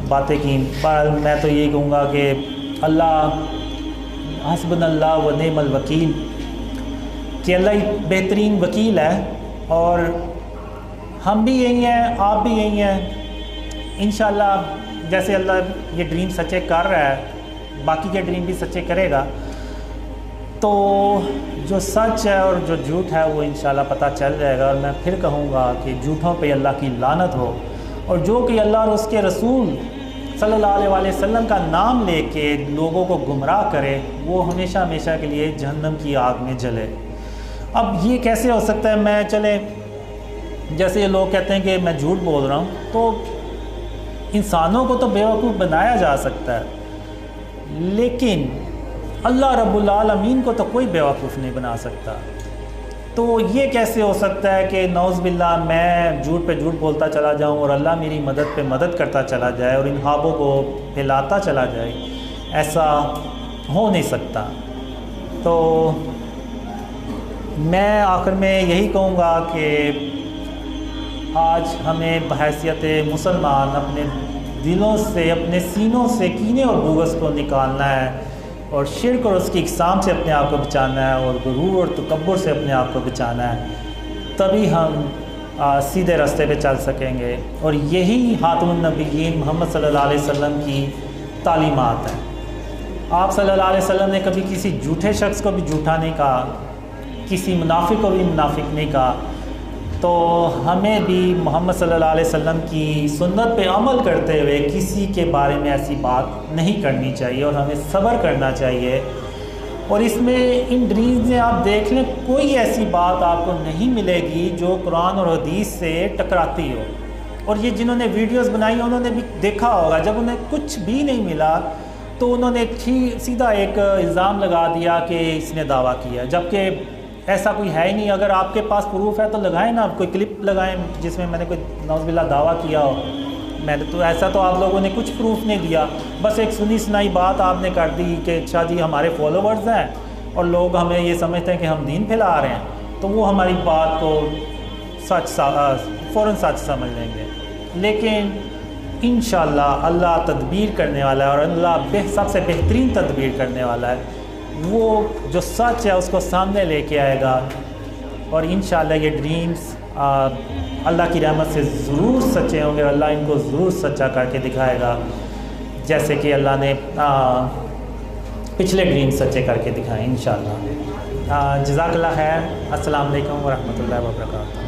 باتیں کی۔ پر میں تو یہی کہوں گا کہ اللہ حسبنا اللہ و نعم الوکیل، کہ اللہ ہی بہترین وکیل ہے، اور ہم بھی یہی ہیں، آپ بھی یہی ہیں۔ انشاءاللہ جیسے اللہ یہ ڈریم سچے کر رہا ہے باقی کے ڈریم بھی سچے کرے گا، تو جو سچ ہے اور جو جھوٹ ہے وہ انشاءاللہ پتہ چل جائے گا۔ اور میں پھر کہوں گا کہ جھوٹوں پہ اللہ کی لعنت ہو، اور جو کہ اللہ اور اس کے رسول صلی اللہ علیہ وآلہ وسلم کا نام لے کے لوگوں کو گمراہ کرے، وہ ہمیشہ ہمیشہ کے لیے جہنم کی آگ میں جلے۔ اب یہ کیسے ہو سکتا ہے؟ میں چلے جیسے یہ لوگ کہتے ہیں کہ میں جھوٹ بول رہا ہوں، تو انسانوں کو تو بیوقوف بنایا جا سکتا ہے، لیکن اللہ رب العالمین کو تو کوئی بیوقوف نہیں بنا سکتا۔ تو یہ کیسے ہو سکتا ہے کہ نعوذ باللہ میں جھوٹ پہ جھوٹ بولتا چلا جاؤں اور اللہ میری مدد پہ مدد کرتا چلا جائے اور ان خوابوں کو پھیلاتا چلا جائے؟ ایسا ہو نہیں سکتا۔ تو میں آخر میں یہی کہوں گا کہ آج ہمیں بحیثیت مسلمان اپنے دلوں سے، اپنے سینوں سے کینے اور بغض کو نکالنا ہے، اور شرک اور اس کی اقسام سے اپنے آپ کو بچانا ہے، اور غرور اور تکبر سے اپنے آپ کو بچانا ہے۔ تبھی ہم سیدھے راستے پہ چل سکیں گے، اور یہی خاتم النبیین محمد صلی اللہ علیہ وسلم کی تعلیمات ہیں۔ آپ صلی اللہ علیہ وسلم نے کبھی کسی جھوٹے شخص کو بھی جھوٹا نہیں کہا، کسی منافق کو بھی منافق نہیں کہا۔ تو ہمیں بھی محمد صلی اللہ علیہ وسلم کی سنت پہ عمل کرتے ہوئے کسی کے بارے میں ایسی بات نہیں کرنی چاہیے، اور ہمیں صبر کرنا چاہیے۔ اور اس میں ان ڈریمز میں آپ دیکھ لیں کوئی ایسی بات آپ کو نہیں ملے گی جو قرآن اور حدیث سے ٹکراتی ہو۔ اور یہ جنہوں نے ویڈیوز بنائی انہوں نے بھی دیکھا ہوگا، جب انہیں کچھ بھی نہیں ملا تو انہوں نے سیدھا ایک الزام لگا دیا کہ اس نے دعویٰ کیا، جبکہ ایسا کوئی ہے ہی نہیں۔ اگر آپ کے پاس پروف ہے تو لگائیں نا، کوئی کلپ لگائیں جس میں نے کوئی نعوذ باللہ دعویٰ کیا ہو۔ میں نے تو ایسا تو آپ لوگوں نے کچھ پروف نہیں دیا، بس ایک سنی سنائی بات آپ نے کر دی کہ اچھا جی ہمارے فالوورز ہیں اور لوگ ہمیں یہ سمجھتے ہیں کہ ہم دین پھیلا رہے ہیں، تو وہ ہماری بات کو فوراً سچ سمجھ لیں گے۔ لیکن انشاءاللہ اللہ تدبیر کرنے والا ہے، اور اللہ سب سے بہترین تدبیر کرنے والا ہے۔ وہ جو سچ ہے اس کو سامنے لے کے آئے گا، اور انشاءاللہ یہ ڈریمز اللہ کی رحمت سے ضرور سچے ہوں گے، اور اللہ ان کو ضرور سچا کر کے دکھائے گا، جیسے کہ اللہ نے پچھلے ڈریم سچے کر کے دکھائیں انشاءاللہ۔ جزاک اللہ خیر۔ السلام علیکم ورحمۃ اللہ وبرکاتہ۔